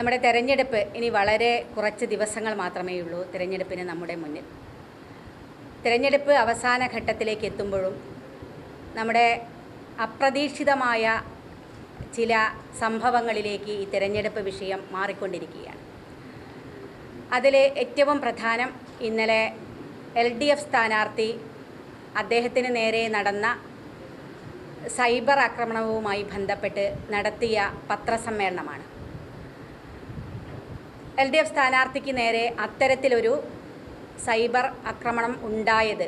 നമ്മുടെ തെരഞ്ഞെടുപ്പ് ഇനി വളരെ കുറച്ച് ദിവസങ്ങൾ മാത്രമേ ഉള്ളൂ തെരഞ്ഞെടുപ്പിന് നമ്മുടെ മുന്നിൽ. തെരഞ്ഞെടുപ്പ് അവസാന ഘട്ടത്തിലേക്ക് എത്തുമ്പോഴും നമ്മുടെ അപ്രതീക്ഷിതമായ ചില സംഭവങ്ങളിലേക്ക് ഈ തെരഞ്ഞെടുപ്പ് വിഷയം മാറിക്കൊണ്ടിരിക്കുകയാണ്. അതിൽ ഏറ്റവും പ്രധാനം ഇന്നലെ LDF സ്ഥാനാർത്ഥി അദ്ദേഹത്തിന് നേരെ നടന്ന സൈബർ ആക്രമണവുമായി ബന്ധപ്പെട്ട് നടത്തിയ പത്രസമ്മേളനമാണ്. LDF സ്ഥാനാർത്ഥിക്ക് നേരെ അത്തരത്തിലൊരു സൈബർ ആക്രമണം ഉണ്ടായത്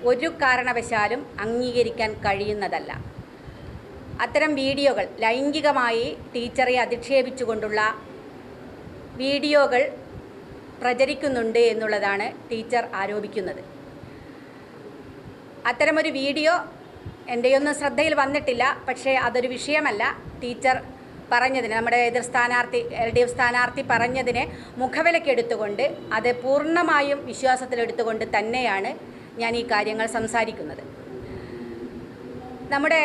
ഒരു കാരണവശാലും അംഗീകരിക്കാൻ കഴിയുന്നതല്ല. അത്തരം വീഡിയോകൾ, ലൈംഗികമായി ടീച്ചറെ അധിക്ഷേപിച്ചുകൊണ്ടുള്ള വീഡിയോകൾ പ്രചരിക്കുന്നുണ്ട് എന്നുള്ളതാണ് ടീച്ചർ ആരോപിക്കുന്നത്. അത്തരമൊരു വീഡിയോ എൻ്റെയൊന്നും ശ്രദ്ധയിൽ വന്നിട്ടില്ല. പക്ഷേ അതൊരു വിഷയമല്ല. ടീച്ചർ പറഞ്ഞതിന്, നമ്മുടെ എതിർ സ്ഥാനാർത്ഥി LDF സ്ഥാനാർത്ഥി പറഞ്ഞതിനെ മുഖവിലക്കെടുത്തുകൊണ്ട് അത് പൂർണ്ണമായും വിശ്വാസത്തിലെടുത്തുകൊണ്ട് തന്നെയാണ് ഞാൻ ഈ കാര്യങ്ങൾ സംസാരിക്കുന്നത്. നമ്മുടെ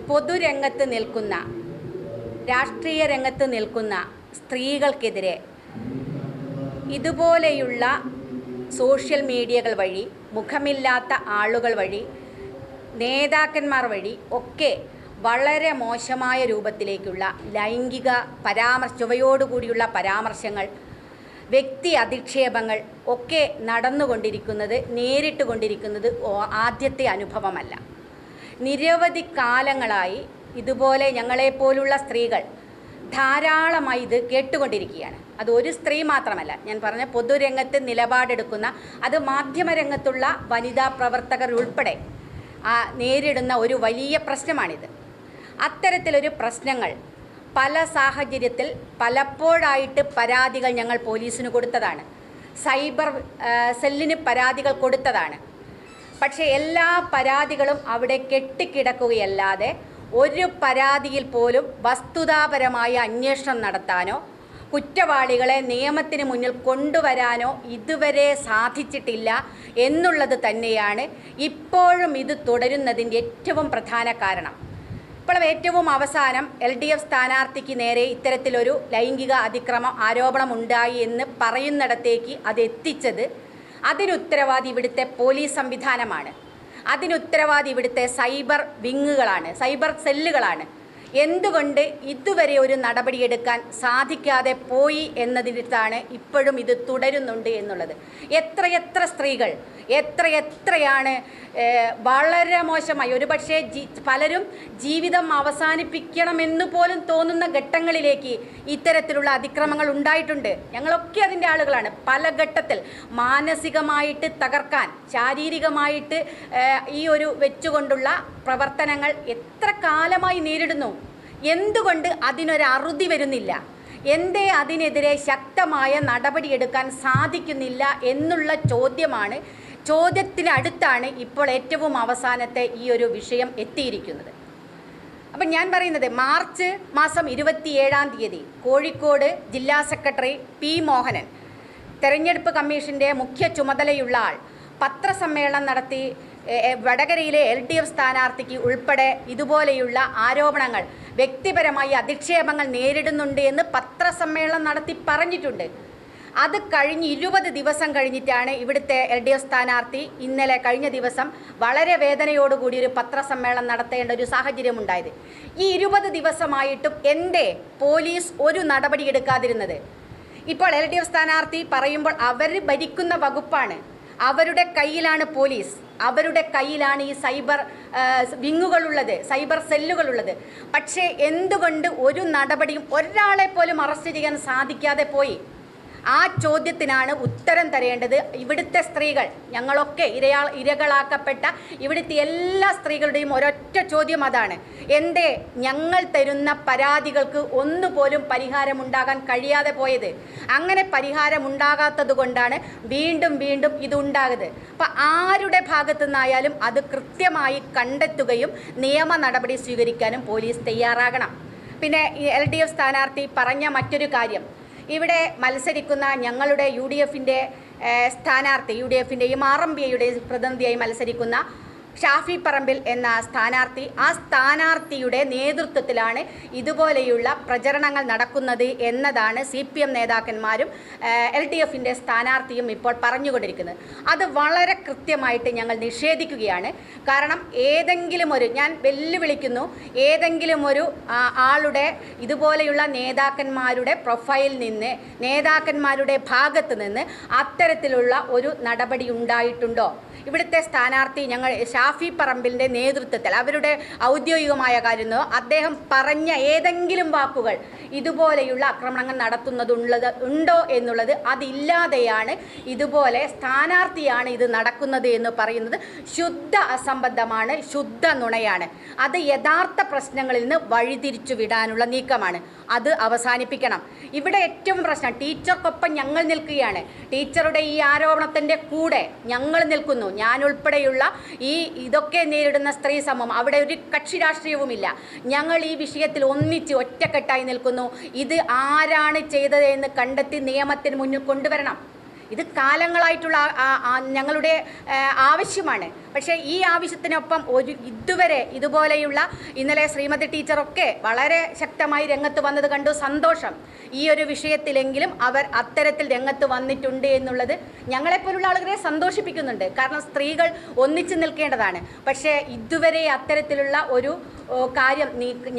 പൊതുരംഗത്ത് നിൽക്കുന്ന, രാഷ്ട്രീയ രംഗത്ത് നിൽക്കുന്ന സ്ത്രീകൾക്കെതിരെ ഇതുപോലെയുള്ള സോഷ്യൽ മീഡിയകൾ വഴി, മുഖമില്ലാത്ത ആളുകൾ വഴി, നേതാക്കന്മാർ വഴി ഒക്കെ വളരെ മോശമായ രൂപത്തിലേക്കുള്ള ലൈംഗിക ചുവയോടുകൂടിയുള്ള പരാമർശങ്ങൾ, വ്യക്തി അധിക്ഷേപങ്ങൾ ഒക്കെ നടന്നുകൊണ്ടിരിക്കുന്നത്, നേരിട്ട് കൊണ്ടിരിക്കുന്നത് ആദ്യത്തെ അനുഭവമല്ല. നിരവധി കാലങ്ങളായി ഇതുപോലെ ഞങ്ങളെപ്പോലുള്ള സ്ത്രീകൾ ധാരാളമായി ഇത് കേട്ടുകൊണ്ടിരിക്കുകയാണ്. അത് ഒരു സ്ത്രീ മാത്രമല്ല, ഞാൻ പറഞ്ഞ പൊതുരംഗത്ത് നിലപാടെടുക്കുന്ന, അത് മാധ്യമരംഗത്തുള്ള വനിതാ പ്രവർത്തകർ ഉൾപ്പെടെ നേരിടുന്ന ഒരു വലിയ പ്രശ്നമാണിത്. അത്തരത്തിലൊരു പ്രശ്നങ്ങൾ പല സാഹചര്യത്തിൽ പലപ്പോഴായിട്ട് പരാതികൾ ഞങ്ങൾ പോലീസിന് കൊടുത്തതാണ്, സൈബർ സെല്ലിന് പരാതികൾ കൊടുത്തതാണ്. പക്ഷേ എല്ലാ പരാതികളും അവിടെ കെട്ടിക്കിടക്കുകയല്ലാതെ ഒരു പരാതിയിൽ പോലും വസ്തുതാപരമായ അന്വേഷണം നടത്താനോ കുറ്റവാളികളെ നിയമത്തിന് മുന്നിൽ കൊണ്ടുവരാനോ ഇതുവരെ സാധിച്ചിട്ടില്ല എന്നുള്ളത് തന്നെയാണ് ഇപ്പോഴും ഇത് തുടരുന്നതിൻ്റെ ഏറ്റവും പ്രധാന കാരണം. ഇപ്പോൾ ഏറ്റവും അവസാനം LDF സ്ഥാനാർത്ഥിക്ക് നേരെ ഇത്തരത്തിലൊരു ലൈംഗിക ആരോപണം ഉണ്ടായി എന്ന് പറയുന്നിടത്തേക്ക് അത് എത്തിച്ചത്, അതിനുത്തരവാദി ഇവിടുത്തെ പോലീസ് സംവിധാനമാണ്. അതിനുത്തരവാദി ഇവിടുത്തെ സൈബർ വിങ്ങുകളാണ്, സൈബർ സെല്ലുകളാണ്. എന്തുകൊണ്ട് ഇതുവരെ ഒരു നടപടിയെടുക്കാൻ സാധിക്കാതെ പോയി എന്നതിനാണ് ഇപ്പോഴും ഇത് തുടരുന്നുണ്ട് എന്നുള്ളത്. എത്രയെത്ര സ്ത്രീകൾ, എത്രയാണ് വളരെ മോശമായി, ഒരുപക്ഷെ പലരും ജീവിതം അവസാനിപ്പിക്കണമെന്ന് പോലും തോന്നുന്ന ഘട്ടങ്ങളിലേക്ക് ഇത്തരത്തിലുള്ള അതിക്രമങ്ങൾ ഉണ്ടായിട്ടുണ്ട്. ഞങ്ങളൊക്കെ അതിൻ്റെ ആളുകളാണ്. പല ഘട്ടത്തിൽ മാനസികമായിട്ട് തകർക്കാൻ, ശാരീരികമായിട്ട് ഈ ഒരു വെച്ചുകൊണ്ടുള്ള പ്രവർത്തനങ്ങൾ എത്ര കാലമായി നേരിടുന്നു. എന്തുകൊണ്ട് അതിനൊരു അറുതി വരുന്നില്ല? എന്തേ അതിനെതിരെ ശക്തമായ നടപടിയെടുക്കാൻ സാധിക്കുന്നില്ല എന്നുള്ള ചോദ്യത്തിനടുത്താണ് ഇപ്പോൾ ഏറ്റവും അവസാനത്തെ ഈ ഒരു വിഷയം എത്തിയിരിക്കുന്നത്. അപ്പം ഞാൻ പറയുന്നത്, മാർച്ച് മാസം 27-ാം തീയതി കോഴിക്കോട് ജില്ലാ സെക്രട്ടറി P. മോഹനൻ, തെരഞ്ഞെടുപ്പ് കമ്മീഷൻ്റെ മുഖ്യ ചുമതലയുള്ള ആൾ, പത്രസമ്മേളനം നടത്തി വടകരയിലെ LDF സ്ഥാനാർത്ഥിക്ക് ഉൾപ്പെടെ ഇതുപോലെയുള്ള ആരോപണങ്ങൾ, വ്യക്തിപരമായി അധിക്ഷേപങ്ങൾ നേരിടുന്നുണ്ട് എന്ന് പത്രസമ്മേളനം നടത്തി പറഞ്ഞിട്ടുണ്ട്. അത് കഴിഞ്ഞ് 20 ദിവസം കഴിഞ്ഞിട്ടാണ് ഇവിടുത്തെ LDF സ്ഥാനാർത്ഥി ഇന്നലെ കഴിഞ്ഞ ദിവസം വളരെ വേദനയോടുകൂടി ഒരു പത്രസമ്മേളനം നടത്തേണ്ട ഒരു സാഹചര്യം ഉണ്ടായത്. ഈ 20 ദിവസമായിട്ടും എന്തേ പോലീസ് ഒരു നടപടി എടുക്കാതിരുന്നത്? ഇപ്പോൾ LDF സ്ഥാനാർത്ഥി പറയുമ്പോൾ അവർ ഭരിക്കുന്ന വകുപ്പാണ്, അവരുടെ കയ്യിലാണ് പോലീസ്, അവരുടെ കയ്യിലാണ് ഈ സൈബർ വിങ്ങുകളുള്ളത്, സൈബർ സെല്ലുകളുള്ളത്. പക്ഷേ എന്തുകൊണ്ട് ഒരു നടപടിയും ഒരാളെ പോലും അറസ്റ്റ് ചെയ്യാൻ സാധിക്കാതെ പോയി? ആ ചോദ്യത്തിനാണ് ഉത്തരം തരേണ്ടത് ഇവിടുത്തെ സ്ത്രീകൾ. ഞങ്ങളൊക്കെ ഇരകളാക്കപ്പെട്ട ഇവിടുത്തെ എല്ലാ സ്ത്രീകളുടെയും ഒരൊറ്റ ചോദ്യം അതാണ്: എന്തേ ഞങ്ങൾ തരുന്ന പരാതികൾക്ക് ഒന്നുപോലും പരിഹാരമുണ്ടാകാൻ കഴിയാതെ പോയത്? അങ്ങനെ പരിഹാരമുണ്ടാകാത്തത് കൊണ്ടാണ് വീണ്ടും വീണ്ടും ഇതുണ്ടാകുന്നത്. അപ്പം ആരുടെ ഭാഗത്തു നിന്നായാലും അത് കൃത്യമായി കണ്ടെത്തുകയും നിയമ നടപടി സ്വീകരിക്കാനും പോലീസ് തയ്യാറാകണം. പിന്നെ LDF സ്ഥാനാർത്ഥി പറഞ്ഞ മറ്റൊരു കാര്യം, ഇവിടെ മത്സരിക്കുന്ന ഞങ്ങളുടെ UDFൻ്റെ സ്ഥാനാർത്ഥി, UDFൻ്റെയും RMPയുടെ പ്രതിനിധിയായി മത്സരിക്കുന്ന ഷാഫി പറമ്പിൽ എന്ന സ്ഥാനാർത്ഥി, ആ സ്ഥാനാർത്ഥിയുടെ നേതൃത്വത്തിലാണ് ഇതുപോലെയുള്ള പ്രചരണങ്ങൾ നടക്കുന്നത് എന്നതാണ് CPM നേതാക്കന്മാരും LDFിൻ്റെ സ്ഥാനാർത്ഥിയും ഇപ്പോൾ പറഞ്ഞുകൊണ്ടിരിക്കുന്നത്. അത് വളരെ കൃത്യമായിട്ട് ഞങ്ങൾ നിഷേധിക്കുകയാണ്. കാരണം ഞാൻ വെല്ലുവിളിക്കുന്നു, ഏതെങ്കിലും ഒരു ആളുടെ ഇതുപോലെയുള്ള നേതാക്കന്മാരുടെ പ്രൊഫൈലിൽ നിന്ന്, നേതാക്കന്മാരുടെ ഭാഗത്ത് നിന്ന് അത്തരത്തിലുള്ള ഒരു നടപടി ഉണ്ടായിട്ടുണ്ടോ? ഇവിടുത്തെ സ്ഥാനാർത്ഥി ഷാഫി പറമ്പിലിൻ്റെ നേതൃത്വത്തിൽ, അവരുടെ ഔദ്യോഗികമായ കാര്യമോ അദ്ദേഹം പറഞ്ഞ ഏതെങ്കിലും വാക്കുകൾ ഇതുപോലെയുള്ള ആക്രമണങ്ങൾ ഉണ്ടോ എന്നുള്ളത് അതില്ലാതെയാണ് ഇതുപോലെ സ്ഥാനാർത്ഥിയാണ് ഇത് നടക്കുന്നത് എന്ന് പറയുന്നത് ശുദ്ധ അസംബന്ധമാണ്, ശുദ്ധ നുണയാണ്. അത് യഥാർത്ഥ പ്രശ്നങ്ങളിൽ നിന്ന് വഴിതിരിച്ചു വിടാനുള്ള നീക്കമാണ്. അത് അവസാനിപ്പിക്കണം. ഇവിടെ ഏറ്റവും പ്രശ്നം, ടീച്ചർക്കൊപ്പം ഞങ്ങൾ നിൽക്കുകയാണ്. ടീച്ചറുടെ ഈ ആരോപണത്തിൻ്റെ കൂടെ ഞങ്ങൾ നിൽക്കുന്നു. ഞാൻ ഉൾപ്പെടെയുള്ള ഇതൊക്കെ നേരിടുന്ന സ്ത്രീ സമൂഹം, അവിടെ ഒരു കക്ഷി രാഷ്ട്രീയവുമില്ല. ഞങ്ങൾ ഈ വിഷയത്തിൽ ഒന്നിച്ച് ഒറ്റക്കെട്ടായി നിൽക്കുന്നു. ഇത് ആരാണ് ചെയ്തത് എന്ന് കണ്ടെത്തി നിയമത്തിന് മുന്നിൽ കൊണ്ടുവരണം. ഇത് കാലങ്ങളായിട്ടുള്ള ഞങ്ങളുടെ ആവശ്യമാണ്. പക്ഷേ ഈ ആവശ്യത്തിനൊപ്പം ഇതുവരെ ഇതുപോലെയുള്ള ഇന്നലെ ശ്രീമതി ടീച്ചറൊക്കെ വളരെ ശക്തമായി രംഗത്ത് വന്നത് കണ്ടു, സന്തോഷം. ഈ ഒരു വിഷയത്തിലെങ്കിലും അവർ അത്തരത്തിൽ രംഗത്ത് വന്നിട്ടുണ്ട് എന്നുള്ളത് ഞങ്ങളെപ്പോലുള്ള ആളുകളെ സന്തോഷിപ്പിക്കുന്നുണ്ട്. കാരണം സ്ത്രീകൾ ഒന്നിച്ചു നിൽക്കേണ്ടതാണ്. പക്ഷേ ഇതുവരെ അത്തരത്തിലുള്ള ഒരു കാര്യം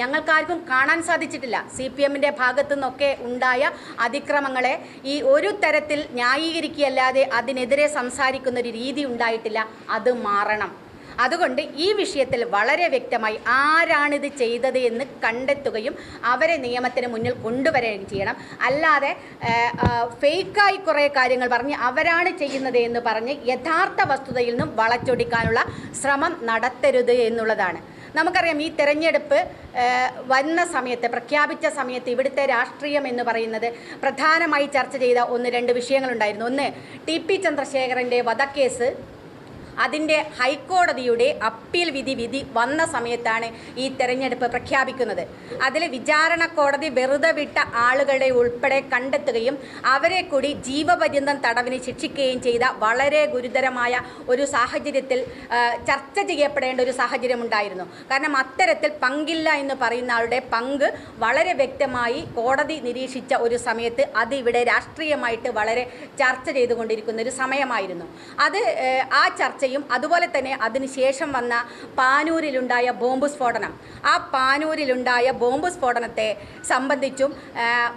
ഞങ്ങൾക്കാർക്കും കാണാൻ സാധിച്ചിട്ടില്ല. CPMൻ്റെ ഭാഗത്തു നിന്നൊക്കെ ഉണ്ടായ അതിക്രമങ്ങളെ ഈ ഒരു തരത്തിൽ ന്യായീകരിക്കുകയല്ലാതെ അതിനെതിരെ സംസാരിക്കുന്ന ഒരു രീതി ഉണ്ടായിട്ടില്ല. അത് മാറണം. അതുകൊണ്ട് ഈ വിഷയത്തിൽ വളരെ വ്യക്തമായി ആരാണിത് ചെയ്തത് എന്ന് കണ്ടെത്തുകയും അവരെ നിയമത്തിന് മുന്നിൽ കൊണ്ടുവരികയും ചെയ്യണം. അല്ലാതെ ഫേക്കായി കുറേ കാര്യങ്ങൾ പറഞ്ഞ് അവരാണ് ചെയ്യുന്നത് എന്ന് പറഞ്ഞ് യഥാർത്ഥ വസ്തുതയിൽ നിന്നും വളച്ചൊടിക്കാനുള്ള ശ്രമം നടത്തരുത് എന്നുള്ളതാണ്. നമുക്കറിയാം, ഈ തെരഞ്ഞെടുപ്പ് വന്ന സമയത്ത്, പ്രഖ്യാപിച്ച സമയത്ത് ഇവിടുത്തെ രാഷ്ട്രീയം എന്ന് പറയുന്നത് പ്രധാനമായി ചർച്ച ചെയ്ത 1-2 വിഷയങ്ങളുണ്ടായിരുന്നു. ഒന്ന്, TP ചന്ദ്രശേഖരൻ്റെ വധക്കേസ്, അതിൻ്റെ ഹൈക്കോടതിയുടെ അപ്പീൽ വിധി വന്ന സമയത്താണ് ഈ തെരഞ്ഞെടുപ്പ് പ്രഖ്യാപിക്കുന്നത്. അതിൽ വിചാരണ കോടതി വെറുതെ വിട്ട ആളുകളെ ഉൾപ്പെടെ കണ്ടെത്തുകയും അവരെ കൂടി ജീവപര്യന്തം തടവിന് ശിക്ഷിക്കുകയും ചെയ്ത വളരെ ഗുരുതരമായ ഒരു സാഹചര്യത്തിൽ ചർച്ച ചെയ്യപ്പെടേണ്ട ഒരു സാഹചര്യമുണ്ടായിരുന്നു. കാരണം അത്തരത്തിൽ പങ്കില്ല എന്ന് പറയുന്ന ആളുടെ പങ്ക് വളരെ വ്യക്തമായി കോടതി നിരീക്ഷിച്ച ഒരു സമയത്ത് അത് ഇവിടെ രാഷ്ട്രീയമായിട്ട് വളരെ ചർച്ച ചെയ്തുകൊണ്ടിരിക്കുന്ന ഒരു സമയമായിരുന്നു. ആ ചർച്ച അതുപോലെ തന്നെ അതിനുശേഷം വന്ന പാനൂരിലുണ്ടായ ബോംബ് സ്ഫോടനം, ആ പാനൂരിലുണ്ടായ ബോംബ് സ്ഫോടനത്തെ സംബന്ധിച്ചും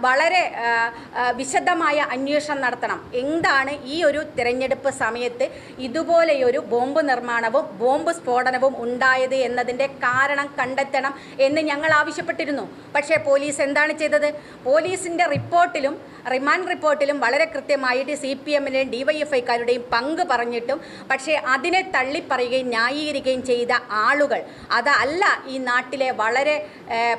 വളരെ വിശദമായ അന്വേഷണം നടത്തണം. എന്താണ് ഈ ഒരു തിരഞ്ഞെടുപ്പ് സമയത്ത് ഇതുപോലെയൊരു ബോംബ് നിർമ്മാണവും ബോംബ് സ്ഫോടനവും ഉണ്ടായത് എന്നതിൻ്റെ കാരണം കണ്ടെത്തണം എന്ന് ഞങ്ങൾ ആവശ്യപ്പെട്ടിരുന്നു. പക്ഷേ പോലീസ് എന്താണ് ചെയ്തത്? പോലീസിൻ്റെ റിപ്പോർട്ടിലും റിമാൻഡ് റിപ്പോർട്ടിലും വളരെ കൃത്യമായിട്ട് CPMൻ്റെയും DYFIക്കാരുടെയും പങ്ക് പറഞ്ഞിട്ടും പക്ഷേ അതിനെ തള്ളിപ്പറയുകയും ന്യായീകരിക്കുകയും ചെയ്ത ആളുകൾ അതല്ല ഈ നാട്ടിലെ വളരെ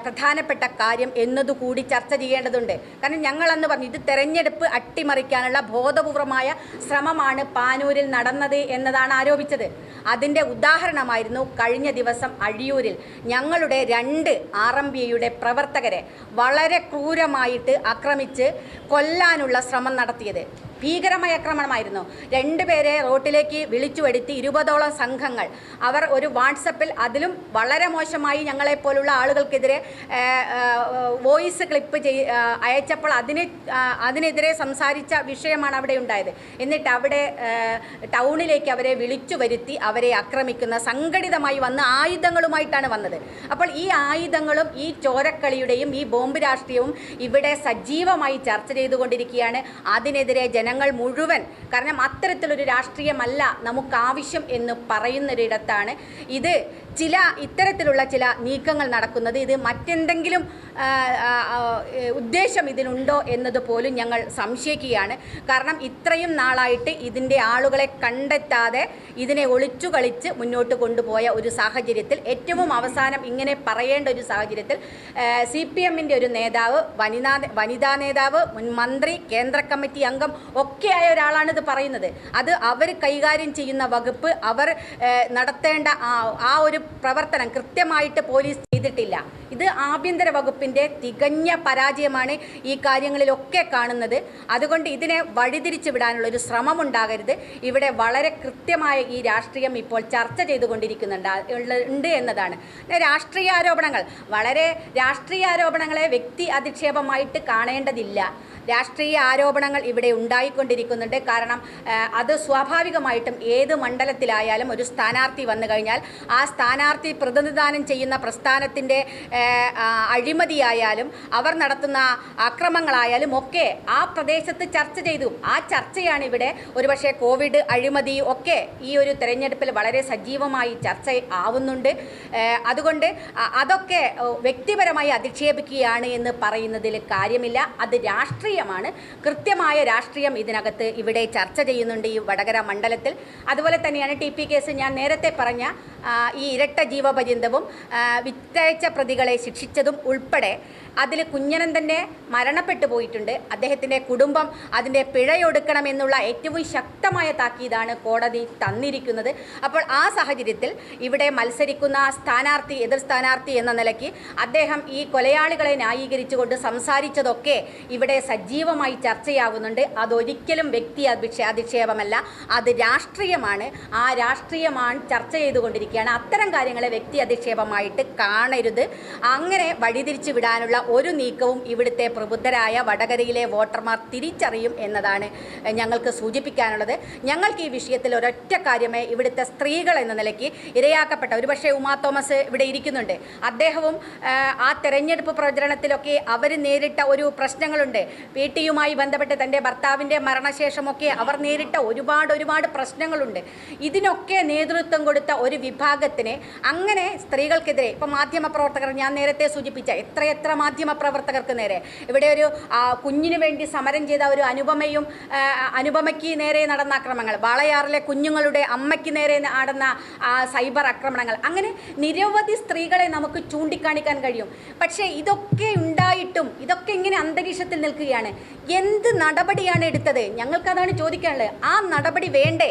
പ്രധാനപ്പെട്ട കാര്യം എന്നതുകൂടി ചർച്ച ചെയ്യേണ്ടതുണ്ട്. കാരണം ഞങ്ങളന്ന് പറഞ്ഞു, ഇത് തെരഞ്ഞെടുപ്പ് അട്ടിമറിക്കാനുള്ള ബോധപൂർവമായ ശ്രമമാണ് പാനൂരിൽ നടന്നത് എന്നതാണ് ആരോപിച്ചത്. അതിൻ്റെ ഉദാഹരണമായിരുന്നു കഴിഞ്ഞ ദിവസം അഴിയൂരിൽ ഞങ്ങളുടെ 2 RMPIയുടെ പ്രവർത്തകരെ വളരെ ക്രൂരമായിട്ട് ആക്രമിച്ച് കൊല്ലാനുള്ള ശ്രമം നടത്തിയത്. ഭീകരമായ ആക്രമണമായിരുന്നു. 2 പേരെ റോട്ടിലേക്ക് വിളിച്ചു വരുത്തി 20ഓളം സംഘങ്ങൾ അവർ ഒരു വാട്സപ്പിൽ, അതിലും വളരെ മോശമായി ഞങ്ങളെപ്പോലുള്ള ആളുകൾക്കെതിരെ വോയിസ് ക്ലിപ്പ് അയച്ചപ്പോൾ അതിനെതിരെ സംസാരിച്ച വിഷയമാണ് അവിടെ ഉണ്ടായത്. എന്നിട്ട് അവിടെ ടൗണിലേക്ക് അവരെ വിളിച്ചു വരുത്തി അവരെ ആക്രമിക്കുന്ന, സംഘടിതമായി വന്ന് ആയുധങ്ങളുമായിട്ടാണ് വന്നത്. അപ്പോൾ ഈ ആയുധങ്ങളും ഈ ചോരക്കളിയുടെയും ഈ ബോംബ് രാഷ്ട്രീയവും ഇവിടെ സജീവമായി ചർച്ച ചെയ്തുകൊണ്ടിരിക്കുകയാണ്. അതിനെതിരെ ജനങ്ങൾ മുഴുവൻ, കാരണം അത്തരത്തിലൊരു രാഷ്ട്രീയമല്ല നമുക്കാവശ്യം എന്ന് പറയുന്നൊരിടത്താണ് ഇത്തരത്തിലുള്ള ചില നീക്കങ്ങൾ നടക്കുന്നത്. ഇത് മറ്റെന്തെങ്കിലും ഉദ്ദേശം ഇതിനുണ്ടോ എന്നതുപോലും ഞങ്ങൾ സംശയിക്കുകയാണ്. കാരണം ഇത്രയും നാളായിട്ട് ഇതിൻ്റെ ആളുകളെ കണ്ടെത്താതെ ഇതിനെ ഒളിച്ചു കളിച്ച് മുന്നോട്ട് കൊണ്ടുപോയ ഒരു സാഹചര്യത്തിൽ, ഏറ്റവും അവസാനം ഇങ്ങനെ പറയേണ്ട ഒരു സാഹചര്യത്തിൽ CPMൻ്റെ ഒരു നേതാവ്, വനിതാ നേതാവ്, മുൻ മന്ത്രി, കേന്ദ്ര കമ്മിറ്റി അംഗം ഒക്കെയായ ഒരാളാണ് ഇത് പറയുന്നത്. അത് അവർ കൈകാര്യം ചെയ്യുന്ന വകുപ്പ്, അവർ നടത്തേണ്ട ആ ഒരു പ്രവർത്തനം കൃത്യമായിട്ട് പോലീസ് ചെയ്തിട്ടില്ല. ഇത് ആഭ്യന്തര വകുപ്പിൻ്റെ തികഞ്ഞ പരാജയമാണ് ഈ കാര്യങ്ങളിലൊക്കെ കാണുന്നത്. അതുകൊണ്ട് ഇതിനെ വഴിതിരിച്ചു വിടാനുള്ള ഒരു ശ്രമം ഉണ്ടാകരുത്. ഇവിടെ വളരെ കൃത്യമായ ഈ രാഷ്ട്രീയം ഇപ്പോൾ ചർച്ച ചെയ്തുകൊണ്ടിരിക്കുന്നുണ്ട് എന്നതാണ്. രാഷ്ട്രീയ ആരോപണങ്ങൾ, രാഷ്ട്രീയ ആരോപണങ്ങളെ വ്യക്തി അധിക്ഷേപമായിട്ട് കാണേണ്ടതില്ല. രാഷ്ട്രീയ ആരോപണങ്ങൾ ഇവിടെ ഉണ്ടായിക്കൊണ്ടിരിക്കുന്നുണ്ട്. കാരണം അത് സ്വാഭാവികമായിട്ടും ഏത് മണ്ഡലത്തിലായാലും ഒരു സ്ഥാനാർത്ഥി വന്നു കഴിഞ്ഞാൽ ആ സ്ഥാനാർത്ഥി പ്രതിനിധാനം ചെയ്യുന്ന പ്രസ്ഥാനത്തിൻ്റെ അഴിമതിയായാലും അവർ നടത്തുന്ന അക്രമങ്ങളായാലും ഒക്കെ ആ പ്രദേശത്ത് ചർച്ച ചെയ്തു. ആ ചർച്ചയാണ് ഇവിടെ ഒരുപക്ഷെ കോവിഡ് അഴിമതി ഒക്കെ ഈ ഒരു തെരഞ്ഞെടുപ്പിൽ വളരെ സജീവമായി ചർച്ച ആവുന്നുണ്ട്. അതുകൊണ്ട് അതൊക്കെ വ്യക്തിപരമായി അധിക്ഷേപിക്കുകയാണ് എന്ന് പറയുന്നതിൽ കാര്യമില്ല. അത് രാഷ്ട്രീയമാണ്. കൃത്യമായ രാഷ്ട്രീയം ഇതിനകത്ത് ഇവിടെ ചർച്ച ചെയ്യുന്നുണ്ട് ഈ വടകര മണ്ഡലത്തിൽ. അതുപോലെ തന്നെയാണ് TP കേസ്. ഞാൻ നേരത്തെ പറഞ്ഞ ഈ ഇരട്ട ജീവപര്യന്തവും വിറ്റയച്ച പ്രതികളെ ശിക്ഷിച്ചതും ഉൾപ്പെടെ അതിൽ കുഞ്ഞനൻ തന്നെ മരണപ്പെട്ടു പോയിട്ടുണ്ട്. അദ്ദേഹത്തിൻ്റെ കുടുംബം അതിൻ്റെ പിഴയൊടുക്കണമെന്നുള്ള ഏറ്റവും ശക്തമായ താക്കീതാണ് കോടതി തന്നിരിക്കുന്നത്. അപ്പോൾ ആ സാഹചര്യത്തിൽ ഇവിടെ മത്സരിക്കുന്ന സ്ഥാനാർത്ഥി, എതിർ സ്ഥാനാർത്ഥി എന്ന നിലയ്ക്ക് അദ്ദേഹം ഈ കൊലയാളികളെ ന്യായീകരിച്ചുകൊണ്ട് സംസാരിച്ചതൊക്കെ ഇവിടെ സജീവമായി ചർച്ചയാവുന്നുണ്ട്. അതൊരിക്കലും വ്യക്തി അധിക്ഷേപമല്ല, അത് രാഷ്ട്രീയമാണ്. ആ രാഷ്ട്രീയമാണ് ചർച്ച ചെയ്തുകൊണ്ടിരിക്കുകയാണ്. അത്തരം കാര്യങ്ങളെ വ്യക്തി അധിക്ഷേപമായിട്ട് കാണരുത്. അങ്ങനെ വഴിതിരിച്ചു വിടാനുള്ള ഒരു നീക്കവും ഇവിടുത്തെ പ്രബുദ്ധരായ വടകരയിലെ വോട്ടർമാർ തിരിച്ചറിയും എന്നതാണ് ഞങ്ങൾക്ക് സൂചിപ്പിക്കാനുള്ളത്. ഞങ്ങൾക്ക് ഈ വിഷയത്തിൽ ഒരൊറ്റ കാര്യമേ, ഇവിടുത്തെ സ്ത്രീകൾ എന്ന നിലയ്ക്ക് ഇരയാക്കപ്പെട്ട, ഒരുപക്ഷെ ഉമാ തോമസ് ഇവിടെ ഇരിക്കുന്നുണ്ട്, അദ്ദേഹവും ആ തെരഞ്ഞെടുപ്പ് പ്രചരണത്തിലൊക്കെ അവർ നേരിട്ട ഒരു പ്രശ്നങ്ങളുണ്ട്. PTയുമായി ബന്ധപ്പെട്ട് തൻ്റെ ഭർത്താവിൻ്റെ മരണശേഷമൊക്കെ അവർ നേരിട്ട ഒരുപാട് പ്രശ്നങ്ങളുണ്ട്. ഇതിനൊക്കെ നേതൃത്വം കൊടുത്ത ഒരു വിഭാഗത്തിന് അങ്ങനെ സ്ത്രീകൾക്കെതിരെ ഇപ്പോൾ മാധ്യമപ്രവർത്തകർ, ഞാൻ നേരത്തെ സൂചിപ്പിച്ച എത്രയെത്ര മാധ്യമപ്രവർത്തകർക്ക് നേരെ, ഇവിടെ ഒരു കുഞ്ഞിന് വേണ്ടി സമരം ചെയ്ത ഒരു അനുപമയ്ക്ക് നേരെ നടന്ന ആക്രമണങ്ങൾ, വാളയാറിലെ കുഞ്ഞുങ്ങളുടെ അമ്മയ്ക്ക് നേരെ നടന്ന സൈബർ ആക്രമണങ്ങൾ, അങ്ങനെ നിരവധി സ്ത്രീകളെ നമുക്ക് ചൂണ്ടിക്കാണിക്കാൻ കഴിയും. പക്ഷേ ഇതൊക്കെ ഉണ്ടായിട്ടും ഇതൊക്കെ ഇങ്ങനെ അന്തരീക്ഷത്തിൽ നിൽക്കുകയാണ്. എന്ത് നടപടിയാണ് എടുത്തത്? ഞങ്ങൾക്കതാണ് ചോദിക്കാനുള്ളത്. ആ നടപടി വേണ്ടേ?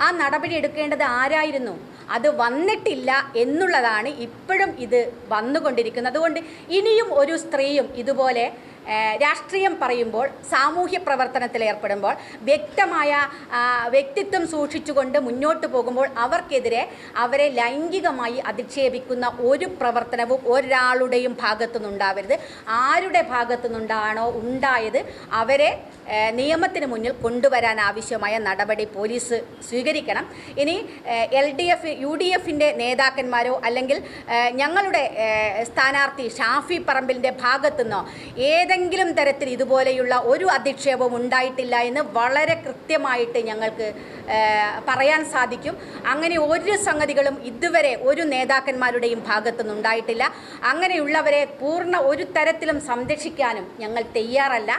ആ നടപടി എടുക്കേണ്ടത് ആരായിരുന്നു? അത് വന്നിട്ടില്ല എന്നുള്ളതാണ് ഇപ്പോഴും ഇത് വന്നുകൊണ്ടിരിക്കുന്നത്. അതുകൊണ്ട് ഇനിയും ഒരു സ്ത്രീയും ഇതുപോലെ രാഷ്ട്രീയം പറയുമ്പോൾ, സാമൂഹ്യ പ്രവർത്തനത്തിൽ ഏർപ്പെടുമ്പോൾ, വ്യക്തമായ വ്യക്തിത്വം സൂക്ഷിച്ചുകൊണ്ട് മുന്നോട്ട് പോകുമ്പോൾ അവർക്കെതിരെ അവരെ ലൈംഗികമായി അധിക്ഷേപിക്കുന്ന ഒരു പ്രവർത്തനവും ഒരാളുടെയും ഭാഗത്തുനിന്നുണ്ടാവരുത്. ആരുടെ ഭാഗത്തുനിന്നുണ്ടാണോ ഉണ്ടായത് അവരെ നിയമത്തിന് മുന്നിൽ കൊണ്ടുവരാൻ ആവശ്യമായ നടപടി പോലീസ് സ്വീകരിക്കണം. ഇനി LDF UDFിൻ്റെ നേതാക്കന്മാരോ അല്ലെങ്കിൽ ഞങ്ങളുടെ സ്ഥാനാർത്ഥി ഷാഫി പറമ്പിലിൻ്റെ ഭാഗത്തുനിന്നോ ഏതെങ്കിലും തരത്തിൽ ഇതുപോലെയുള്ള ഒരു അധിക്ഷേപവും ഉണ്ടായിട്ടില്ല എന്ന് വളരെ കൃത്യമായിട്ട് ഞങ്ങൾക്ക് പറയാൻ സാധിക്കും. അങ്ങനെ ഒരു സംഗതികളും ഇതുവരെ ഒരു നേതാക്കന്മാരുടെയും ഭാഗത്തുനിന്നുണ്ടായിട്ടില്ല. അങ്ങനെയുള്ളവരെ പൂർണ്ണ ഒരു തരത്തിലും സംരക്ഷിക്കാനും ഞങ്ങൾ തയ്യാറല്ല.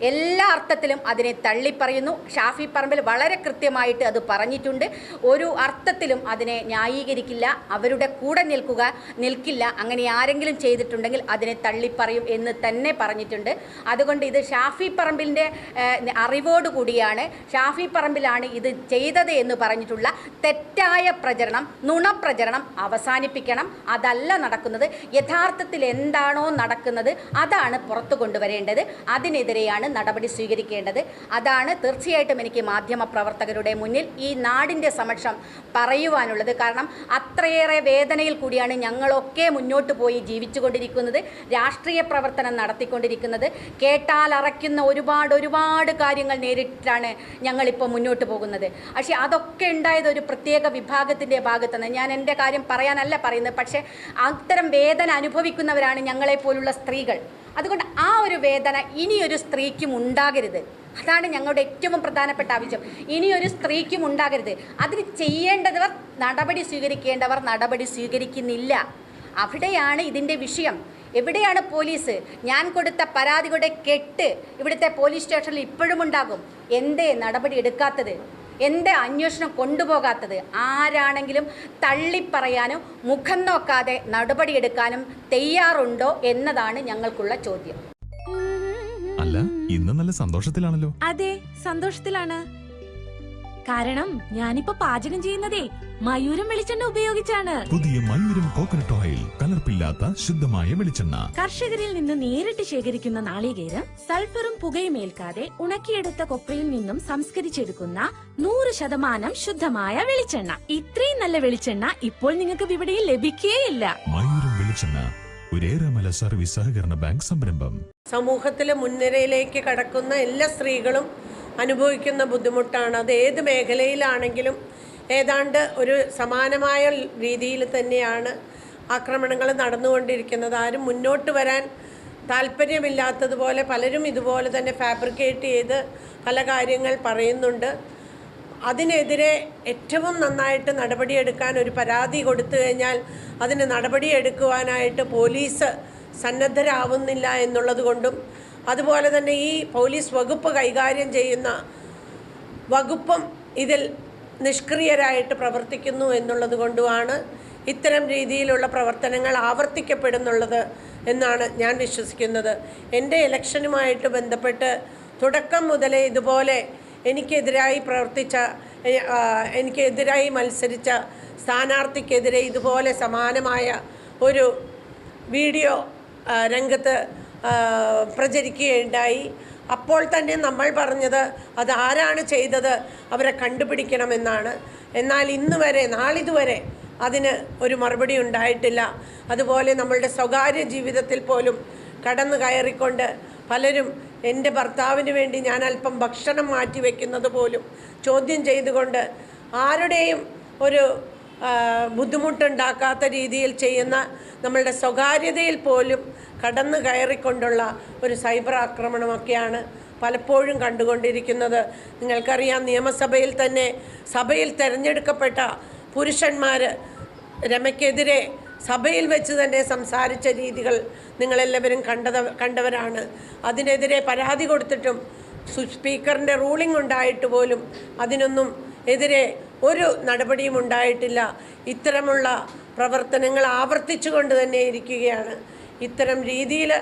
എല്ലാ അർത്ഥത്തിലും അതിനെ തള്ളിപ്പറയുന്നു. ഷാഫി പറമ്പിൽ വളരെ കൃത്യമായിട്ട് അത് പറഞ്ഞിട്ടുണ്ട്. ഒരു അർത്ഥത്തിലും അതിനെ ന്യായീകരിക്കില്ല, അവരുടെ കൂടെ നിൽക്കില്ല. അങ്ങനെ ആരെങ്കിലും ചെയ്തിട്ടുണ്ടെങ്കിൽ അതിനെ തള്ളിപ്പറയും എന്ന് തന്നെ പറഞ്ഞിട്ടുണ്ട്. അതുകൊണ്ട് ഇത് ഷാഫി പറമ്പിലിൻ്റെ അറിവോടുകൂടിയാണ്, ഷാഫി പറമ്പിലാണ് ഇത് ചെയ്തത് എന്ന് പറഞ്ഞിട്ടുള്ള തെറ്റായ പ്രചരണം, നുണപ്രചരണം അവസാനിപ്പിക്കണം. അതല്ല നടക്കുന്നത്. യഥാർത്ഥത്തിൽ എന്താണോ നടക്കുന്നത് അതാണ് പുറത്തു കൊണ്ടുവരേണ്ടത്. അതിനെതിരെയാണ് നടപടി സ്വീകരിക്കേണ്ടത്. അതാണ് തീർച്ചയായിട്ടും എനിക്ക് മാധ്യമപ്രവർത്തകരുടെ മുന്നിൽ ഈ നാടിൻ്റെ സമക്ഷം പറയുവാനുള്ളത്. കാരണം അത്രയേറെ വേദനയിൽ കൂടിയാണ് ഞങ്ങളൊക്കെ മുന്നോട്ട് പോയി ജീവിച്ചുകൊണ്ടിരിക്കുന്നത്, രാഷ്ട്രീയ പ്രവർത്തനം നടത്തിക്കൊണ്ടിരിക്കുന്നത്. കേട്ടാൽ അറയ്ക്കുന്ന ഒരുപാട് കാര്യങ്ങൾ നേരിട്ടാണ് ഞങ്ങളിപ്പോൾ മുന്നോട്ട് പോകുന്നത്. പക്ഷേ അതൊക്കെ ഉണ്ടായത് ഒരു പ്രത്യേക വിഭാഗത്തിൻ്റെ ഭാഗത്തുനിന്ന്. ഞാൻ എൻ്റെ കാര്യം പറയാനല്ല പറയുന്നത്, പക്ഷേ അത്തരം വേദന അനുഭവിക്കുന്നവരാണ് ഞങ്ങളെപ്പോലുള്ള സ്ത്രീകൾ. അതുകൊണ്ട് ആ ഒരു വേദന ഇനിയൊരു സ്ത്രീക്കും ഉണ്ടാകരുത്. അതാണ് ഞങ്ങളുടെ ഏറ്റവും പ്രധാനപ്പെട്ട ആവശ്യം. ഇനിയൊരു സ്ത്രീക്കും ഉണ്ടാകരുത്. അതിന് ചെയ്യേണ്ടവർ, നടപടി സ്വീകരിക്കേണ്ടവർ നടപടി സ്വീകരിക്കുന്നില്ല. അവിടെയാണ് ഇതിൻ്റെ വിഷയം. എവിടെയാണ് പോലീസ്? ഞാൻ കൊടുത്ത പരാതികളുടെ കെട്ട് ഇവിടുത്തെ പോലീസ് സ്റ്റേഷനിൽ ഇപ്പോഴും ഉണ്ടാകും. എന്തേ നടപടി എടുക്കാത്തത്? എൻ്റെ അന്വേഷണം കൊണ്ടുപോകാത്തത്? ആരാണെങ്കിലും തള്ളിപ്പറയാനും മുഖം നോക്കാതെ നടപടിയെടുക്കാനും തയ്യാറുണ്ടോ എന്നതാണ് ഞങ്ങൾക്കുള്ള ചോദ്യം. അല്ല, ഇന്ന് നല്ല സന്തോഷത്തിലാണല്ലോ. അതെ, സന്തോഷത്തിലാണ്. കാരണം ഞാനിപ്പോ പാചകം ചെയ്യുന്നതേ മയൂരം വെളിച്ചെണ്ണ ഉപയോഗിച്ചാണ്. പുതിയ മയൂരം കോക്കനട്ട് ഓയിൽ, കലർപ്പില്ലാത്ത ശുദ്ധമായ വെളിച്ചെണ്ണ. കർഷകരിൽ നിന്ന് നേരിട്ട് ശേഖരിക്കുന്ന നാളികേരം സൾഫറും പുകയും ഏൽക്കാതെ ഉണക്കിയെടുത്ത കൊപ്രയിൽ നിന്നും സംസ്കരിച്ചെടുക്കുന്ന 100% ശുദ്ധമായ വെളിച്ചെണ്ണ. ഇത്രയും നല്ല വെളിച്ചെണ്ണ ഇപ്പോൾ നിങ്ങൾക്ക് വിപണിയിൽ ലഭിക്കുകയില്ല. മയൂരം വെളിച്ചെണ്ണ, ഒരേറെമല സർവീസ് സഹകരണ ബാങ്ക് സംരംഭം. സമൂഹത്തിലെ മുൻനിരയിലേക്ക് കടക്കുന്ന എല്ലാ സ്ത്രീകളും അനുഭവിക്കുന്ന ബുദ്ധിമുട്ടാണ്. അത് ഏത് മേഖലയിലാണെങ്കിലും ഏതാണ്ട് ഒരു സമാനമായ രീതിയിൽ തന്നെയാണ് ആക്രമണങ്ങൾ നടന്നുകൊണ്ടിരിക്കുന്നത്. ആരും മുന്നോട്ട് വരാൻ താല്പര്യമില്ലാത്തതുപോലെ പലരും ഇതുപോലെ തന്നെ ഫാബ്രിക്കേറ്റ് ചെയ്ത് പല കാര്യങ്ങൾ പറയുന്നുണ്ട്. അതിനെതിരെ ഏറ്റവും നന്നായിട്ട് നടപടിയെടുക്കാൻ, ഒരു പരാതി കൊടുത്തു കഴിഞ്ഞാൽ അതിന് നടപടിയെടുക്കുവാനായിട്ട് പോലീസ് സന്നദ്ധരാവുന്നില്ല എന്നുള്ളത് കൊണ്ടും, അതുപോലെ തന്നെ ഈ പോലീസ് വകുപ്പ് കൈകാര്യം ചെയ്യുന്ന വകുപ്പും ഇതിൽ നിഷ്ക്രിയരായിട്ട് പ്രവർത്തിക്കുന്നു എന്നുള്ളത് കൊണ്ടുമാണ് ഇത്തരം രീതിയിലുള്ള പ്രവർത്തനങ്ങൾ ആവർത്തിക്കപ്പെടുന്നുള്ളത് എന്നാണ് ഞാൻ വിശ്വസിക്കുന്നത്. എൻ്റെ ഇലക്ഷനുമായിട്ട് ബന്ധപ്പെട്ട് തുടക്കം മുതലേ ഇതുപോലെ എനിക്കെതിരായി മത്സരിച്ച സ്ഥാനാർത്ഥിക്കെതിരെ ഇതുപോലെ സമാനമായ ഒരു വീഡിയോ രംഗത്ത് പ്രചരിക്കുകയുണ്ടായി. അപ്പോൾ തന്നെ നമ്മൾ പറഞ്ഞത് അത് ആരാണ് ചെയ്തത്, അവരെ കണ്ടുപിടിക്കണമെന്നാണ്. എന്നാൽ നാളിതുവരെ അതിന് ഒരു മറുപടി ഉണ്ടായിട്ടില്ല. അതുപോലെ നമ്മളുടെ സ്വകാര്യ ജീവിതത്തിൽ പോലും കടന്നു കയറിക്കൊണ്ട് പലരും എൻ്റെ ഭർത്താവിന് വേണ്ടി ഞാൻ അല്പം ഭക്ഷണം മാറ്റി വയ്ക്കുന്നത് പോലും ചോദ്യം ചെയ്തുകൊണ്ട് ആരുടെയും ഒരു ബുദ്ധിമുട്ടുണ്ടാക്കാത്ത രീതിയിൽ ചെയ്യുന്ന നമ്മളുടെ സ്വകാര്യതയിൽ പോലും കടന്നു കയറിക്കൊണ്ടുള്ള ഒരു സൈബർ ആക്രമണമൊക്കെയാണ് പലപ്പോഴും കണ്ടുകൊണ്ടിരിക്കുന്നത്. നിങ്ങൾക്കറിയാം, നിയമസഭയിൽ തന്നെ സഭയിൽ തിരഞ്ഞെടുക്കപ്പെട്ട പുരുഷന്മാർ രമയ്ക്കെതിരെ സഭയിൽ വെച്ച് തന്നെ സംസാരിച്ച രീതികൾ നിങ്ങളെല്ലാവരും കണ്ടവരാണ്. അതിനെതിരെ പരാതി കൊടുത്തിട്ടും സ്പീക്കറിൻ്റെ റൂളിംഗ് ഉണ്ടായിട്ട് പോലും അതിനൊന്നും എതിരെ ഒരു നടപടിയും ഉണ്ടായിട്ടില്ല. ഇത്തരമുള്ള പ്രവർത്തനങ്ങൾ ആവർത്തിച്ചുകൊണ്ട് തന്നെ ഇരിക്കുകയാണ്. ഇത്തരം രീതിയിൽ